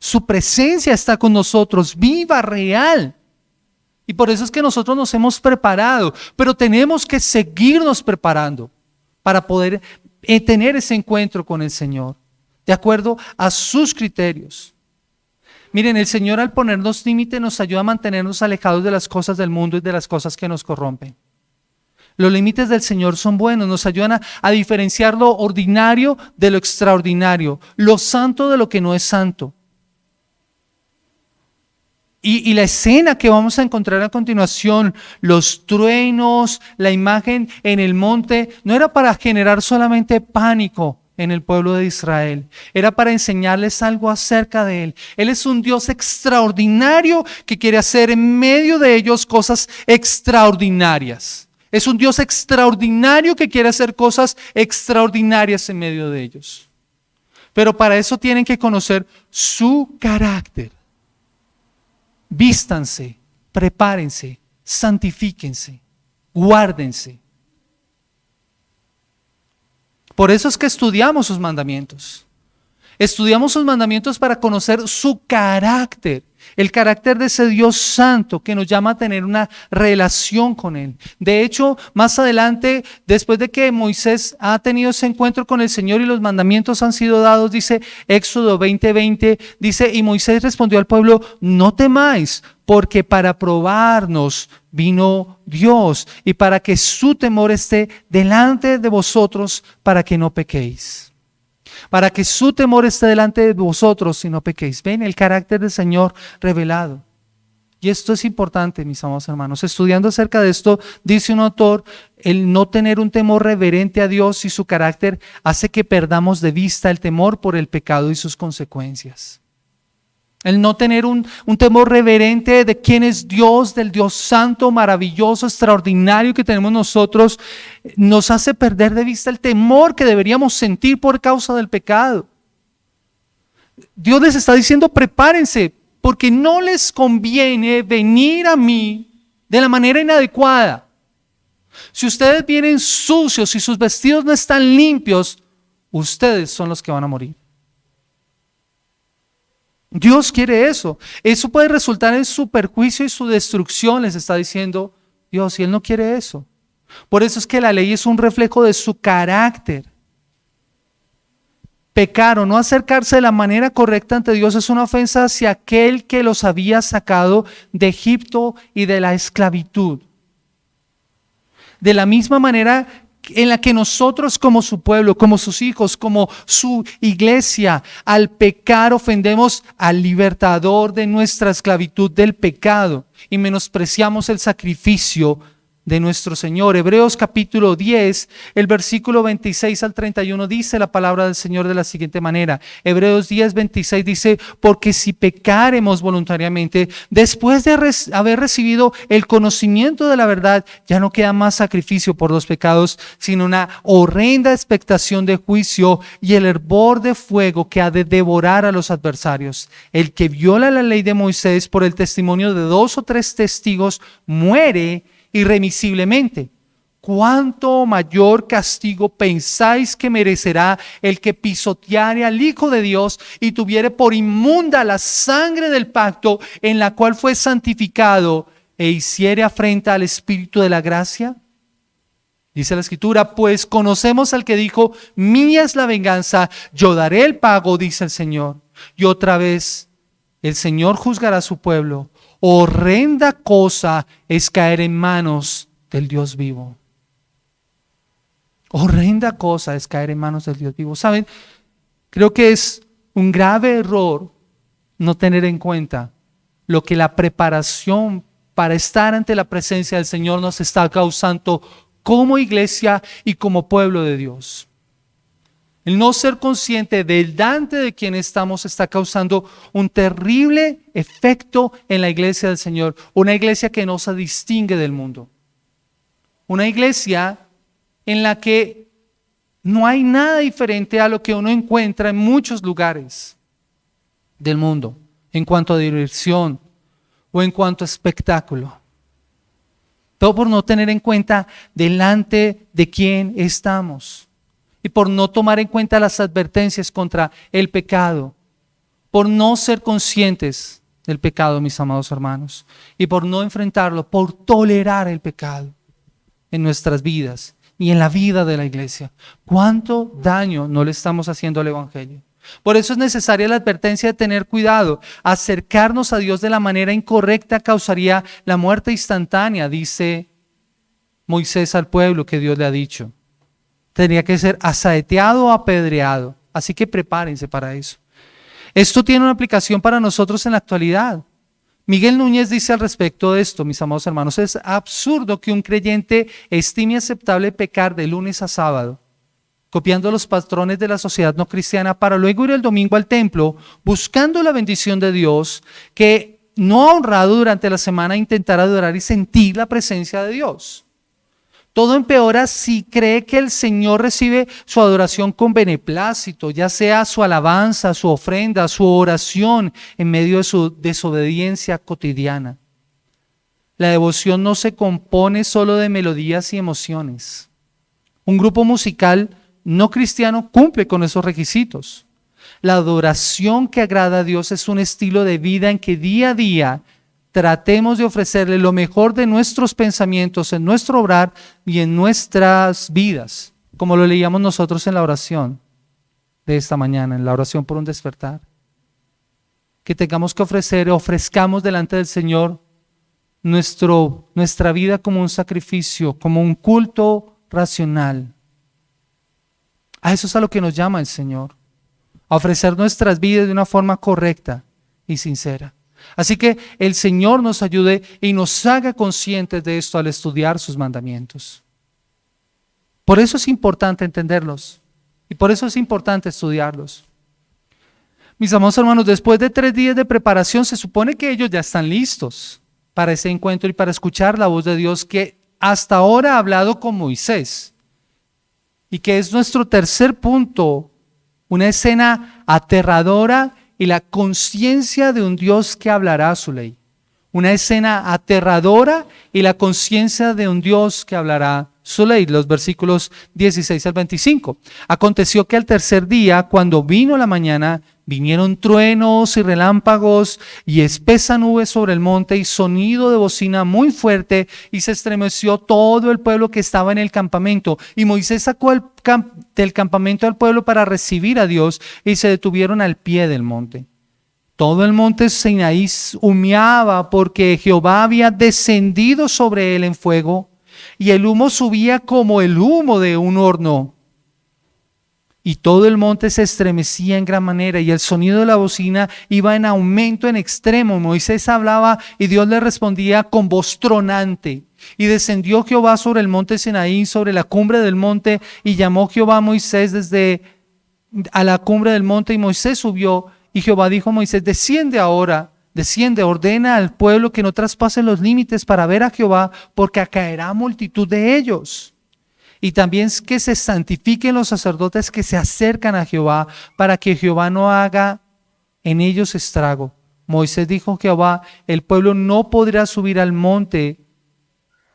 Su presencia está con nosotros, viva, real. Y por eso es que nosotros nos hemos preparado, pero tenemos que seguirnos preparando para poder tener ese encuentro con el Señor, de acuerdo a sus criterios. Miren, el Señor, al ponernos límite, nos ayuda a mantenernos alejados de las cosas del mundo y de las cosas que nos corrompen. Los límites del Señor son buenos, nos ayudan a diferenciar lo ordinario de lo extraordinario, lo santo de lo que no es santo. Y la escena que vamos a encontrar a continuación, los truenos, la imagen en el monte, no era para generar solamente pánico en el pueblo de Israel, era para enseñarles algo acerca de Él. Él es un Dios extraordinario que quiere hacer en medio de ellos cosas extraordinarias. Es un Dios extraordinario que quiere hacer cosas extraordinarias en medio de ellos. Pero para eso tienen que conocer su carácter. Vístanse, prepárense, santifíquense, guárdense. Por eso es que estudiamos sus mandamientos. Estudiamos sus mandamientos para conocer su carácter, el carácter de ese Dios santo que nos llama a tener una relación con Él. De hecho, más adelante, después de que Moisés ha tenido ese encuentro con el Señor y los mandamientos han sido dados, dice Éxodo 20:20, dice: y Moisés respondió al pueblo: no temáis, porque para probarnos vino Dios y para que su temor esté delante de vosotros, para que no pequéis. Para que su temor esté delante de vosotros y no pequéis. Ven el carácter del Señor revelado. Y esto es importante, mis amados hermanos. Estudiando acerca de esto, dice un autor: el no tener un temor reverente a Dios y su carácter hace que perdamos de vista el temor por el pecado y sus consecuencias. El no tener un temor reverente de quién es Dios, del Dios santo, maravilloso, extraordinario que tenemos nosotros, nos hace perder de vista el temor que deberíamos sentir por causa del pecado. Dios les está diciendo, prepárense, porque no les conviene venir a mí de la manera inadecuada. Si ustedes vienen sucios y sus vestidos no están limpios, ustedes son los que van a morir. Dios quiere eso. Eso puede resultar en su perjuicio y su destrucción, les está diciendo Dios, y Él no quiere eso. Por eso es que la ley es un reflejo de su carácter. Pecar o no acercarse de la manera correcta ante Dios es una ofensa hacia aquel que los había sacado de Egipto y de la esclavitud. De la misma manera en la que nosotros como su pueblo, como sus hijos, como su iglesia, al pecar ofendemos al libertador de nuestra esclavitud del pecado y menospreciamos el sacrificio de nuestro Señor. Hebreos capítulo 10, el versículo 26 al 31 dice la palabra del Señor de la siguiente manera. Hebreos 10, 26 dice, porque si pecaremos voluntariamente, después de haber recibido el conocimiento de la verdad, ya no queda más sacrificio por los pecados, sino una horrenda expectación de juicio y el hervor de fuego que ha de devorar a los adversarios. El que viola la ley de Moisés por el testimonio de 2 o 3 testigos muere irremisiblemente. ¿Cuánto mayor castigo pensáis que merecerá el que pisoteare al Hijo de Dios y tuviere por inmunda la sangre del pacto en la cual fue santificado e hiciere afrenta al Espíritu de la gracia? Dice la Escritura, pues conocemos al que dijo, mía es la venganza, yo daré el pago, dice el Señor. Y otra vez, el Señor juzgará a su pueblo. Horrenda cosa es caer en manos del Dios vivo. Horrenda cosa es caer en manos del Dios vivo. ¿Saben? Creo que es un grave error no tener en cuenta lo que la preparación para estar ante la presencia del Señor nos está causando como iglesia y como pueblo de Dios. El no ser consciente del delante de quien estamos está causando un terrible efecto en la iglesia del Señor. Una iglesia que no se distingue del mundo. Una iglesia en la que no hay nada diferente a lo que uno encuentra en muchos lugares del mundo, en cuanto a diversión o en cuanto a espectáculo. Todo por no tener en cuenta delante de quién estamos. Y por no tomar en cuenta las advertencias contra el pecado, por no ser conscientes del pecado, mis amados hermanos, y por no enfrentarlo, por tolerar el pecado en nuestras vidas y en la vida de la iglesia. ¿Cuánto daño no le estamos haciendo al Evangelio? Por eso es necesaria la advertencia de tener cuidado. Acercarnos a Dios de la manera incorrecta causaría la muerte instantánea, dice Moisés al pueblo que Dios le ha dicho. Tendría que ser asaeteado o apedreado. Así que prepárense para eso. Esto tiene una aplicación para nosotros en la actualidad. Miguel Núñez dice al respecto de esto, mis amados hermanos, es absurdo que un creyente estime aceptable pecar de lunes a sábado, copiando los patrones de la sociedad no cristiana para luego ir el domingo al templo, buscando la bendición de Dios, que no ha honrado durante la semana intentar adorar y sentir la presencia de Dios. Todo empeora si cree que el Señor recibe su adoración con beneplácito, ya sea su alabanza, su ofrenda, su oración en medio de su desobediencia cotidiana. La devoción no se compone solo de melodías y emociones. Un grupo musical no cristiano cumple con esos requisitos. La adoración que agrada a Dios es un estilo de vida en que día a día tratemos de ofrecerle lo mejor de nuestros pensamientos en nuestro obrar y en nuestras vidas, como lo leíamos nosotros en la oración de esta mañana, en la oración por un despertar. Que tengamos que ofrezcamos delante del Señor nuestra vida como un sacrificio, como un culto racional. A eso es a lo que nos llama el Señor, a ofrecer nuestras vidas de una forma correcta y sincera. Así que el Señor nos ayude y nos haga conscientes de esto al estudiar sus mandamientos. Por eso es importante entenderlos y por eso es importante estudiarlos. Mis amados hermanos, después de 3 días de preparación, se supone que ellos ya están listos para ese encuentro y para escuchar la voz de Dios que hasta ahora ha hablado con Moisés. Y que es nuestro tercer punto, una escena aterradora y la conciencia de un Dios que hablará su ley. Una escena aterradora y la conciencia de un Dios que hablará su ley. Los versículos 16 al 25. Aconteció que al tercer día, cuando vino la mañana, vinieron truenos y relámpagos y espesa nube sobre el monte y sonido de bocina muy fuerte, y se estremeció todo el pueblo que estaba en el campamento. Y Moisés sacó del campamento al pueblo para recibir a Dios, y se detuvieron al pie del monte. Todo el monte Sinaí humeaba porque Jehová había descendido sobre él en fuego, y el humo subía como el humo de un horno. Y todo el monte se estremecía en gran manera, y el sonido de la bocina iba en aumento en extremo. Moisés hablaba y Dios le respondía con voz tronante. Y descendió Jehová sobre el monte Sinaí, sobre la cumbre del monte, y llamó Jehová a Moisés desde a la cumbre del monte, y Moisés subió. Y Jehová dijo a Moisés: desciende ahora, desciende, ordena al pueblo que no traspasen los límites para ver a Jehová, porque caerá multitud de ellos. Y también que se santifiquen los sacerdotes que se acercan a Jehová, para que Jehová no haga en ellos estrago. Moisés dijo a Jehová: el pueblo no podrá subir al monte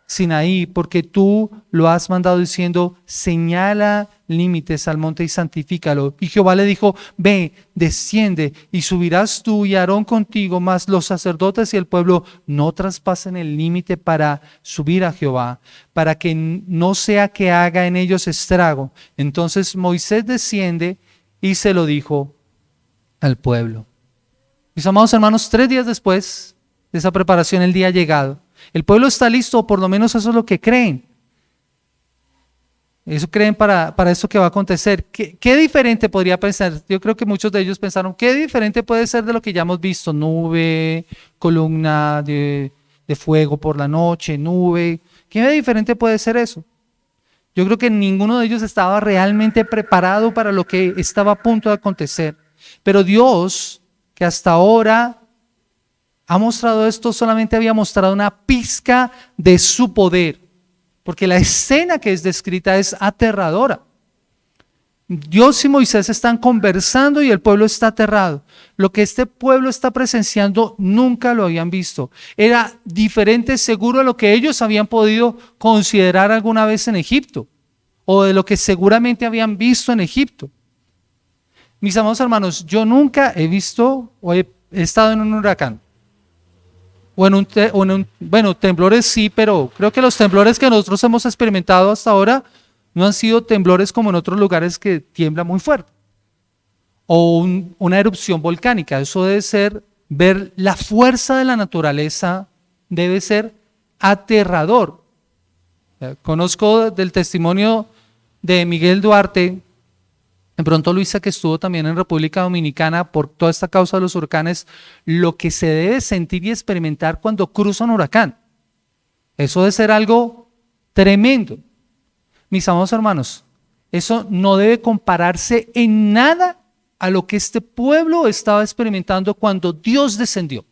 Sinaí, porque tú lo has mandado diciendo: señala límites al monte y santifícalo. Y Jehová le dijo: ve, desciende, y subirás tú y Aarón contigo, mas los sacerdotes y el pueblo no traspasen el límite para subir a Jehová, para que no sea que haga en ellos estrago. Entonces Moisés desciende y se lo dijo al pueblo. Mis amados hermanos, 3 días después de esa preparación, el día ha llegado. El pueblo está listo, o por lo menos eso es lo que creen. Eso creen para esto que va a acontecer. ¿Qué diferente podría pensar? Yo creo que muchos de ellos pensaron: ¿qué diferente puede ser de lo que ya hemos visto? Nube, columna de fuego por la noche, nube. ¿Qué diferente puede ser eso? Yo creo que ninguno de ellos estaba realmente preparado para lo que estaba a punto de acontecer. Pero Dios, que hasta ahora ha mostrado esto, solamente había mostrado una pizca de su poder, porque la escena que es descrita es aterradora. Dios y Moisés están conversando y el pueblo está aterrado. Lo que este pueblo está presenciando nunca lo habían visto. Era diferente, seguro, a lo que ellos habían podido considerar alguna vez en Egipto, o de lo que seguramente habían visto en Egipto. Mis amados hermanos, yo nunca he visto o he estado en un huracán. Bueno, temblores sí, pero creo que los temblores que nosotros hemos experimentado hasta ahora no han sido temblores como en otros lugares que tiembla muy fuerte. O una erupción volcánica. Eso debe ser, ver la fuerza de la naturaleza debe ser aterrador. Conozco del testimonio de Miguel Duarte, de pronto Luisa, que estuvo también en República Dominicana por toda esta causa de los huracanes, lo que se debe sentir y experimentar cuando cruza un huracán. Eso debe ser algo tremendo. Mis amados hermanos, eso no debe compararse en nada a lo que este pueblo estaba experimentando cuando Dios descendió.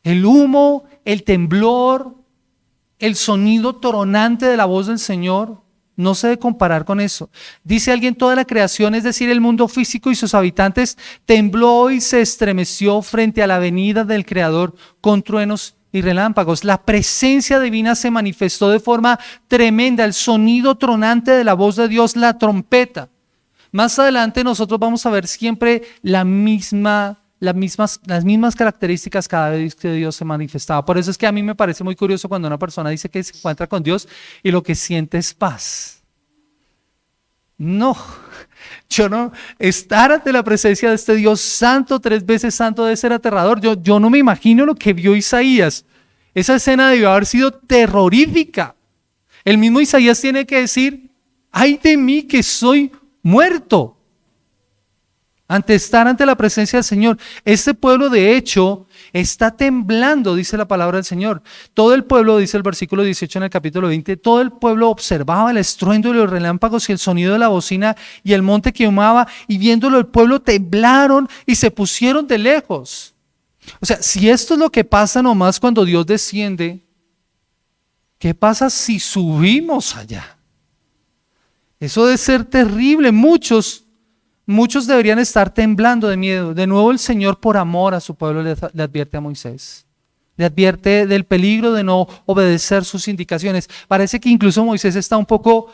El humo, el temblor, el sonido tronante de la voz del Señor, no se debe comparar con eso. Dice alguien: toda la creación, es decir, el mundo físico y sus habitantes, tembló y se estremeció frente a la venida del Creador con truenos y relámpagos. La presencia divina se manifestó de forma tremenda, el sonido tronante de la voz de Dios, la trompeta. Más adelante nosotros vamos a ver siempre las mismas características cada vez que Dios se manifestaba. Por eso es que a mí me parece muy curioso cuando una persona dice que se encuentra con Dios y lo que siente es paz. No, yo no, estar ante la presencia de este Dios santo, 3 veces santo, debe ser aterrador. Yo no me imagino lo que vio Isaías. Esa escena debió haber sido terrorífica. El mismo Isaías tiene que decir: ay de mí que soy muerto. ante estar ante la presencia del Señor. Este pueblo de hecho está temblando, dice la palabra del Señor. Todo el pueblo, dice el versículo 18 en el capítulo 20, todo el pueblo observaba el estruendo de los relámpagos y el sonido de la bocina y el monte que humaba, y viéndolo el pueblo temblaron y se pusieron de lejos. O sea, si esto es lo que pasa nomás cuando Dios desciende, ¿qué pasa si subimos allá? Eso debe ser terrible. Muchos deberían estar temblando de miedo. De nuevo el Señor, por amor a su pueblo, le advierte a Moisés. Le advierte del peligro de no obedecer sus indicaciones. Parece que incluso Moisés está un poco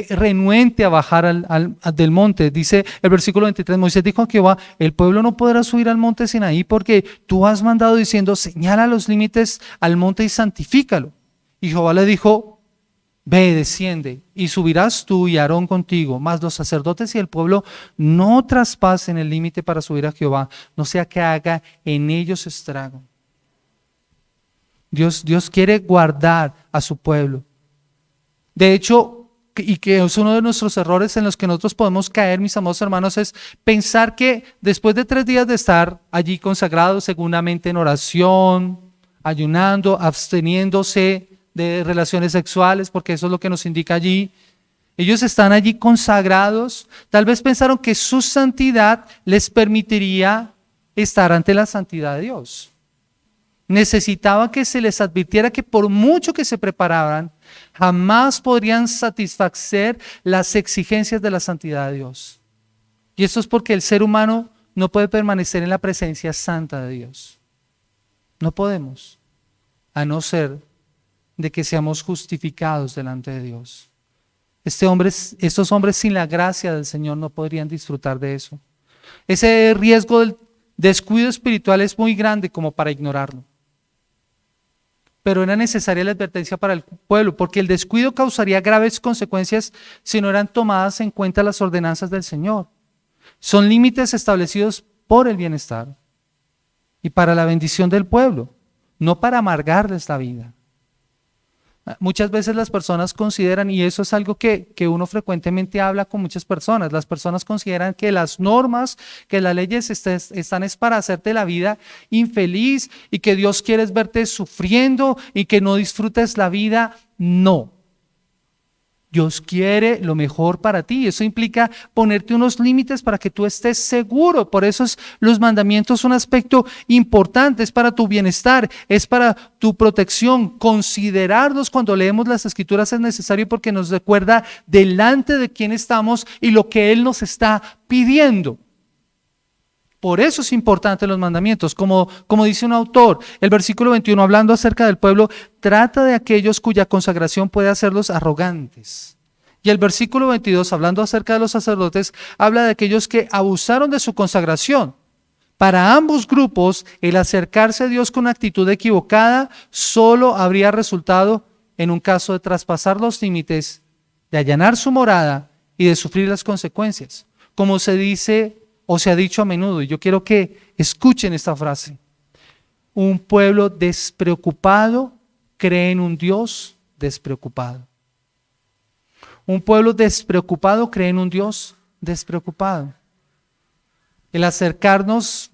renuente a bajar del monte. Dice el versículo 23, Moisés dijo a Jehová: el pueblo no podrá subir al monte Sinaí porque tú has mandado diciendo, señala los límites al monte y santifícalo. Y Jehová le dijo: ve, desciende, y subirás tú y Aarón contigo, mas los sacerdotes y el pueblo no traspasen el límite para subir a Jehová, no sea que haga en ellos estrago. Dios quiere guardar a su pueblo. De hecho, y que es uno de nuestros errores en los que nosotros podemos caer, mis amados hermanos, es pensar que después de 3 días de estar allí consagrados, seguramente en oración, ayunando, absteniéndose de relaciones sexuales, porque eso es lo que nos indica allí. Ellos están allí consagrados. Tal vez pensaron que su santidad les permitiría estar ante la santidad de Dios. Necesitaban que se les advirtiera que por mucho que se prepararan, jamás podrían satisfacer las exigencias de la santidad de Dios. Y esto es porque el ser humano no puede permanecer en la presencia santa de Dios. No podemos, a no ser de que seamos justificados delante de Dios. Estos hombres sin la gracia del Señor no podrían disfrutar de eso. Ese riesgo del descuido espiritual es muy grande como para ignorarlo. Pero era necesaria la advertencia para el pueblo, porque el descuido causaría graves consecuencias si no eran tomadas en cuenta las ordenanzas del Señor. Son límites establecidos por el bienestar y para la bendición del pueblo, no para amargarles la vida. Muchas veces las personas consideran, y eso es algo que uno frecuentemente habla con muchas personas, las personas consideran que las normas, que las leyes están es para hacerte la vida infeliz y que Dios quiere verte sufriendo y que no disfrutes la vida. No. Dios quiere lo mejor para ti. Eso implica ponerte unos límites para que tú estés seguro. Por eso los mandamientos son un aspecto importante, es para tu bienestar, es para tu protección. Considerarlos cuando leemos las Escrituras es necesario porque nos recuerda delante de quién estamos y lo que Él nos está pidiendo. Por eso es importante los mandamientos, como dice un autor, el versículo 21, hablando acerca del pueblo, trata de aquellos cuya consagración puede hacerlos arrogantes. Y el versículo 22, hablando acerca de los sacerdotes, habla de aquellos que abusaron de su consagración. Para ambos grupos, el acercarse a Dios con una actitud equivocada solo habría resultado en un caso de traspasar los límites, de allanar su morada y de sufrir las consecuencias. Como se dice o se ha dicho a menudo, y yo quiero que escuchen esta frase: un pueblo despreocupado cree en un Dios despreocupado. Un pueblo despreocupado cree en un Dios despreocupado. El acercarnos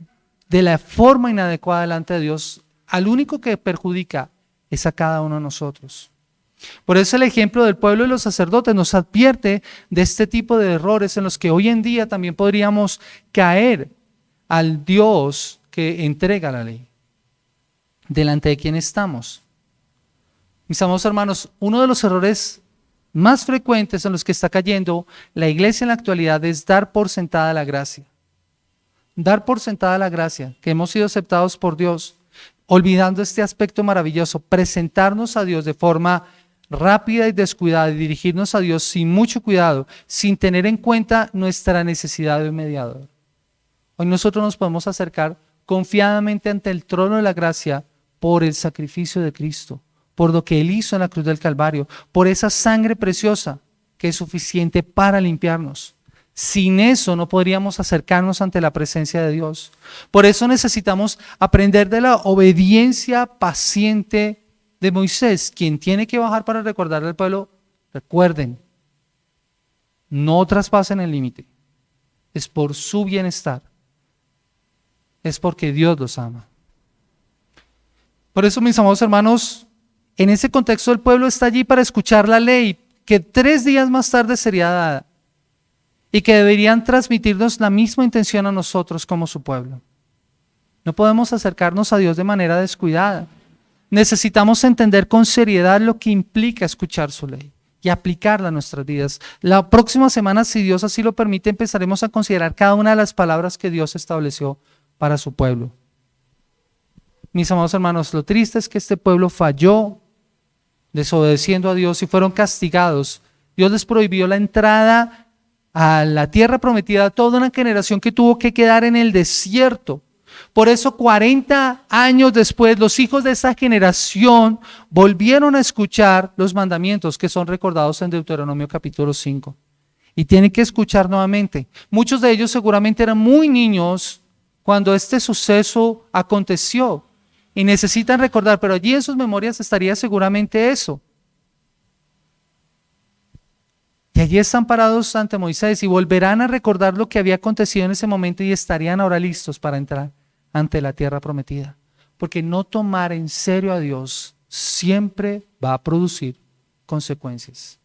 de la forma inadecuada delante de Dios, al único que perjudica es a cada uno de nosotros. Por eso el ejemplo del pueblo y los sacerdotes nos advierte de este tipo de errores en los que hoy en día también podríamos caer al Dios que entrega la ley. ¿Delante de quién estamos? Mis amados hermanos, uno de los errores más frecuentes en los que está cayendo la iglesia en la actualidad es dar por sentada la gracia. Dar por sentada la gracia, que hemos sido aceptados por Dios, olvidando este aspecto maravilloso, presentarnos a Dios de forma rápida y descuidada y dirigirnos a Dios sin mucho cuidado, sin tener en cuenta nuestra necesidad de un mediador. Hoy nosotros nos podemos acercar confiadamente ante el trono de la gracia por el sacrificio de Cristo, por lo que Él hizo en la cruz del Calvario, por esa sangre preciosa que es suficiente para limpiarnos. Sin eso no podríamos acercarnos ante la presencia de Dios. Por eso necesitamos aprender de la obediencia paciente de Moisés, quien tiene que bajar para recordarle al pueblo: recuerden, no traspasen el límite, es por su bienestar, es porque Dios los ama. Por eso, mis amados hermanos, en ese contexto el pueblo está allí para escuchar la ley, que 3 días más tarde sería dada, y que deberían transmitirnos la misma intención a nosotros como su pueblo. No podemos acercarnos a Dios de manera descuidada. Necesitamos entender con seriedad lo que implica escuchar su ley y aplicarla a nuestras vidas. La próxima semana, si Dios así lo permite, empezaremos a considerar cada una de las palabras que Dios estableció para su pueblo. Mis amados hermanos, lo triste es que este pueblo falló desobedeciendo a Dios y fueron castigados. Dios les prohibió la entrada a la tierra prometida a toda una generación que tuvo que quedar en el desierto. Por eso 40 años después los hijos de esa generación volvieron a escuchar los mandamientos que son recordados en Deuteronomio capítulo 5. Y tienen que escuchar nuevamente. Muchos de ellos seguramente eran muy niños cuando este suceso aconteció y necesitan recordar, pero allí en sus memorias estaría seguramente eso. Y allí están parados ante Moisés y volverán a recordar lo que había acontecido en ese momento y estarían ahora listos para entrar ante la tierra prometida. Porque no tomar en serio a Dios siempre va a producir consecuencias.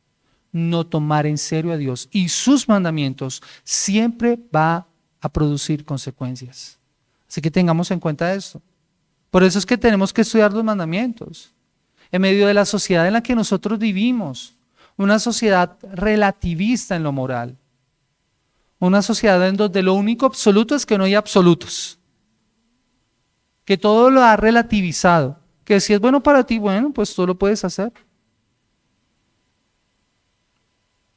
No tomar en serio a Dios y sus mandamientos siempre va a producir consecuencias. Así que tengamos en cuenta esto. Por eso es que tenemos que estudiar los mandamientos. En medio de la sociedad en la que nosotros vivimos, una sociedad relativista en lo moral, una sociedad en donde lo único absoluto es que no hay absolutos, que todo lo ha relativizado, que si es bueno para ti, bueno, pues tú lo puedes hacer.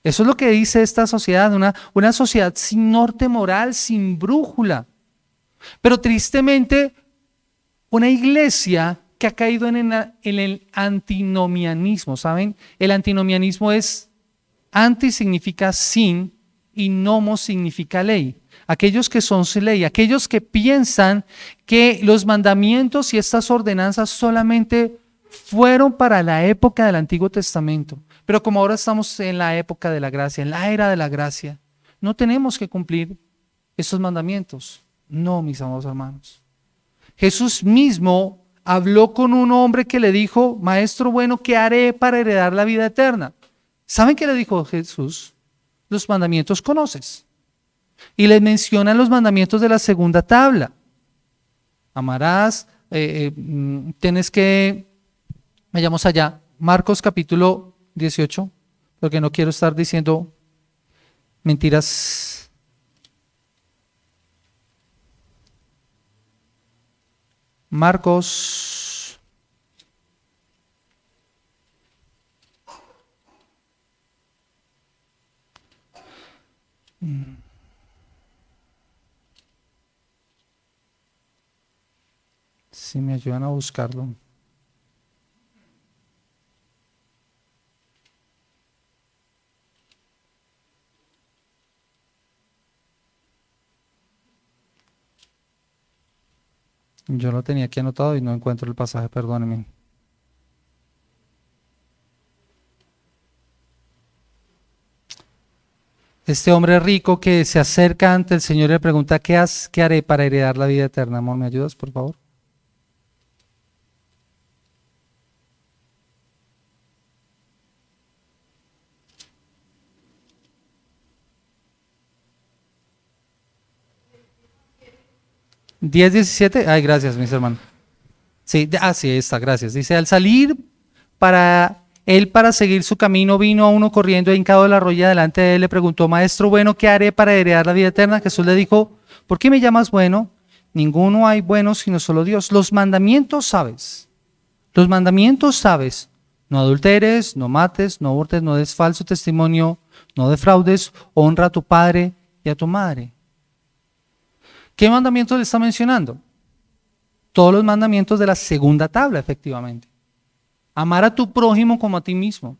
Eso es lo que dice esta sociedad, una sociedad sin norte moral, sin brújula. Pero tristemente, una iglesia que ha caído en el antinomianismo, ¿saben? El antinomianismo es, anti significa sin y nomo significa ley. Aquellos que son sin ley, aquellos que piensan que los mandamientos y estas ordenanzas solamente fueron para la época del Antiguo Testamento. Pero como ahora estamos en la época de la gracia, en la era de la gracia, no tenemos que cumplir estos mandamientos. No, mis amados hermanos. Jesús mismo habló con un hombre que le dijo, maestro bueno, ¿qué haré para heredar la vida eterna? ¿Saben qué le dijo Jesús? Los mandamientos conoces. Y les menciona los mandamientos de la segunda tabla. Amarás, tienes que, vayamos allá, Marcos capítulo 18, porque no quiero estar diciendo mentiras. Marcos si me ayudan a buscarlo. Yo lo tenía aquí anotado y no encuentro el pasaje, perdónenme. Este hombre rico que se acerca ante el Señor y le pregunta, ¿qué haré para heredar la vida eterna? Amor, ¿me ayudas, por favor? ¿10:17? Ay, gracias, mis hermanos. Sí, sí, ahí está, gracias. Dice, al salir para seguir su camino, vino a uno corriendo hincado de la rodilla delante de él, le preguntó, maestro bueno, ¿qué haré para heredar la vida eterna? Jesús le dijo, ¿por qué me llamas bueno? Ninguno hay bueno sino solo Dios. Los mandamientos sabes. Los mandamientos sabes. No adulteres, no mates, no hurtes, no des falso testimonio, no defraudes, honra a tu padre y a tu madre. ¿Qué mandamientos le está mencionando? Todos los mandamientos de la segunda tabla, efectivamente. Amar a tu prójimo como a ti mismo.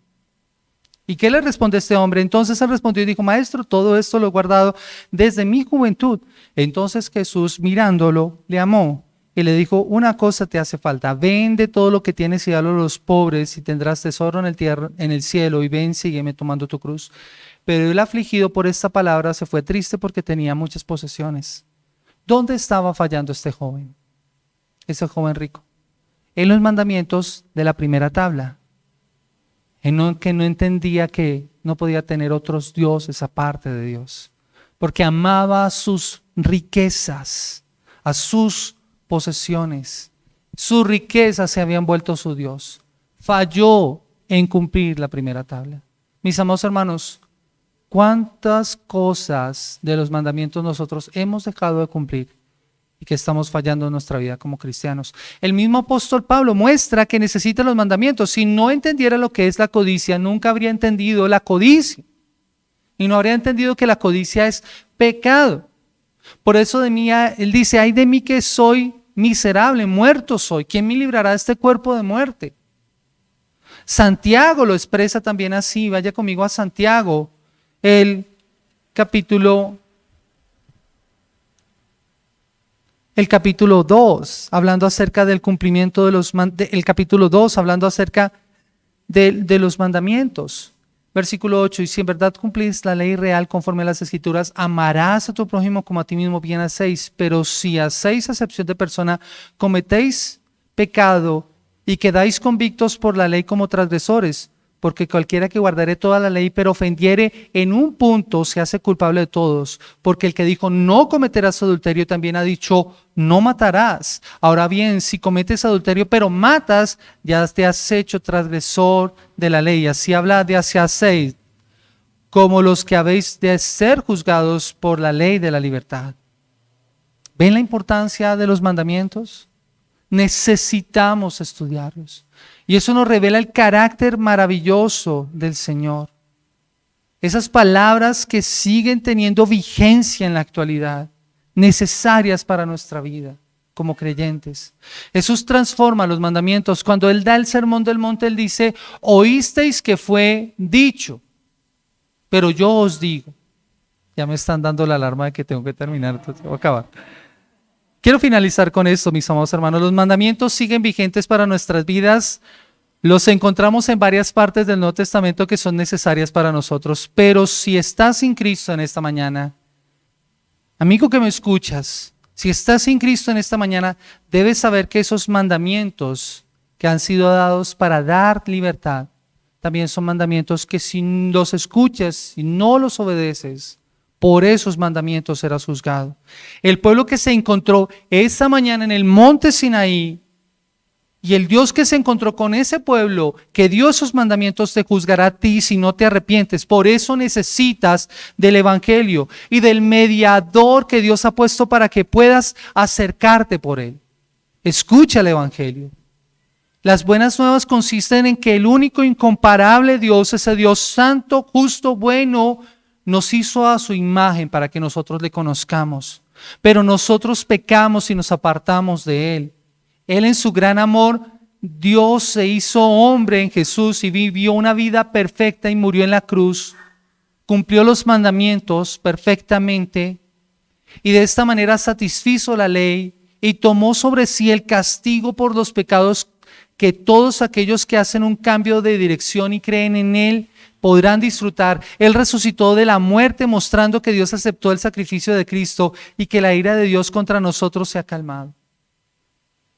¿Y qué le responde este hombre? Entonces él respondió y dijo, maestro, todo esto lo he guardado desde mi juventud. Entonces Jesús, mirándolo, le amó y le dijo, una cosa te hace falta, vende todo lo que tienes y dalo a los pobres y tendrás tesoro en el cielo y ven, sígueme tomando tu cruz. Pero él afligido por esta palabra se fue triste porque tenía muchas posesiones. ¿Dónde estaba fallando este joven? Ese joven rico. En los mandamientos de la primera tabla. Que no entendía que no podía tener otros dioses aparte de Dios. Porque amaba sus riquezas, a sus posesiones. Sus riquezas se habían vuelto su Dios. Falló en cumplir la primera tabla. Mis amados hermanos, ¿cuántas cosas de los mandamientos nosotros hemos dejado de cumplir y que estamos fallando en nuestra vida como cristianos? El mismo apóstol Pablo muestra que necesita los mandamientos. Si no entendiera lo que es la codicia, nunca habría entendido la codicia. Y no habría entendido que la codicia es pecado. Por eso de mí, él dice, ay de mí que soy miserable, muerto soy. ¿Quién me librará de este cuerpo de muerte? Santiago lo expresa también así. Vaya conmigo a Santiago, el capítulo 2, hablando acerca del cumplimiento de el capítulo 2, hablando acerca de los mandamientos. Versículo 8, y si en verdad cumplís la ley real conforme a las Escrituras, amarás a tu prójimo como a ti mismo, bien hacéis. Pero si hacéis acepción de persona, cometéis pecado y quedáis convictos por la ley como transgresores. Porque cualquiera que guardare toda la ley, pero ofendiere en un punto, se hace culpable de todos. Porque el que dijo, no cometerás adulterio, también ha dicho, no matarás. Ahora bien, si cometes adulterio, pero matas, ya te has hecho transgresor de la ley. Así habla de hacia 6, como los que habéis de ser juzgados por la ley de la libertad. ¿Ven la importancia de los mandamientos? Necesitamos estudiarlos. Y eso nos revela el carácter maravilloso del Señor. Esas palabras que siguen teniendo vigencia en la actualidad, necesarias para nuestra vida como creyentes. Jesús transforma los mandamientos. Cuando Él da el sermón del monte, Él dice, oísteis que fue dicho, pero yo os digo. Ya me están dando la alarma de que tengo que terminar, entonces voy a acabar. Quiero finalizar con esto, mis amados hermanos. Los mandamientos siguen vigentes para nuestras vidas. Los encontramos en varias partes del Nuevo Testamento que son necesarias para nosotros. Pero si estás sin Cristo en esta mañana, amigo que me escuchas, si estás sin Cristo en esta mañana, debes saber que esos mandamientos que han sido dados para dar libertad, también son mandamientos que si los escuchas y no los obedeces, por esos mandamientos serás juzgado. El pueblo que se encontró esa mañana en el monte Sinaí, y el Dios que se encontró con ese pueblo, que dio esos mandamientos, te juzgará a ti si no te arrepientes. Por eso necesitas del Evangelio y del mediador que Dios ha puesto para que puedas acercarte por él. Escucha el Evangelio. Las buenas nuevas consisten en que el único incomparable Dios, ese Dios santo, justo, bueno, nos hizo a su imagen para que nosotros le conozcamos. Pero nosotros pecamos y nos apartamos de Él. Él en su gran amor, Dios se hizo hombre en Jesús y vivió una vida perfecta y murió en la cruz. Cumplió los mandamientos perfectamente y de esta manera satisfizo la ley y tomó sobre sí el castigo por los pecados que todos aquellos que hacen un cambio de dirección y creen en Él podrán disfrutar. Él resucitó de la muerte mostrando que Dios aceptó el sacrificio de Cristo y que la ira de Dios contra nosotros se ha calmado.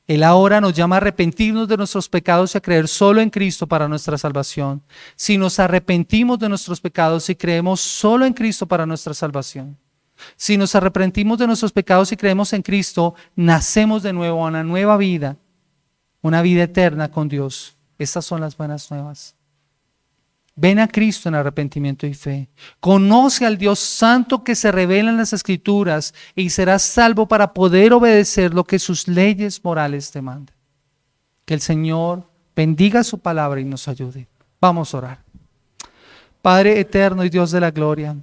Él ahora nos llama a arrepentirnos de nuestros pecados y a creer solo en Cristo para nuestra salvación. Si nos arrepentimos de nuestros pecados y creemos solo en Cristo para nuestra salvación. Si nos arrepentimos de nuestros pecados y creemos en Cristo, nacemos de nuevo a una nueva vida, una vida eterna con Dios. Estas son las buenas nuevas. Ven a Cristo en arrepentimiento y fe. Conoce al Dios santo que se revela en las Escrituras y serás salvo para poder obedecer lo que sus leyes morales te mandan. Que el Señor bendiga su palabra y nos ayude. Vamos a orar. Padre eterno y Dios de la gloria,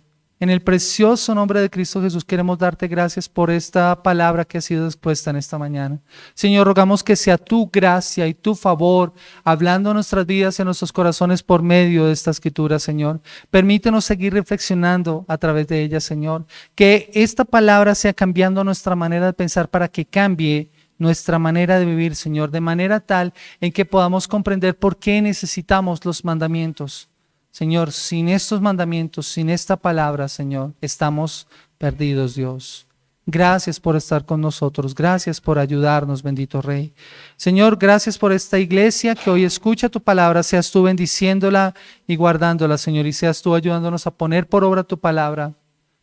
en el precioso nombre de Cristo Jesús queremos darte gracias por esta palabra que ha sido expuesta en esta mañana. Señor, rogamos que sea tu gracia y tu favor hablando en nuestras vidas y en nuestros corazones por medio de esta escritura, Señor. Permítenos seguir reflexionando a través de ella, Señor. Que esta palabra sea cambiando nuestra manera de pensar para que cambie nuestra manera de vivir, Señor, de manera tal en que podamos comprender por qué necesitamos los mandamientos. Señor, sin estos mandamientos, sin esta palabra, Señor, estamos perdidos, Dios. Gracias por estar con nosotros. Gracias por ayudarnos, bendito Rey. Señor, gracias por esta iglesia que hoy escucha tu palabra. Seas tú bendiciéndola y guardándola, Señor, y seas tú ayudándonos a poner por obra tu palabra,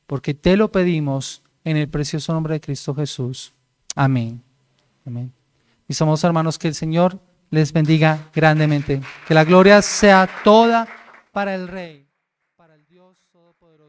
porque te lo pedimos en el precioso nombre de Cristo Jesús. Amén. Amén. Mis amados hermanos, que el Señor les bendiga grandemente. Que la gloria sea toda para el Rey.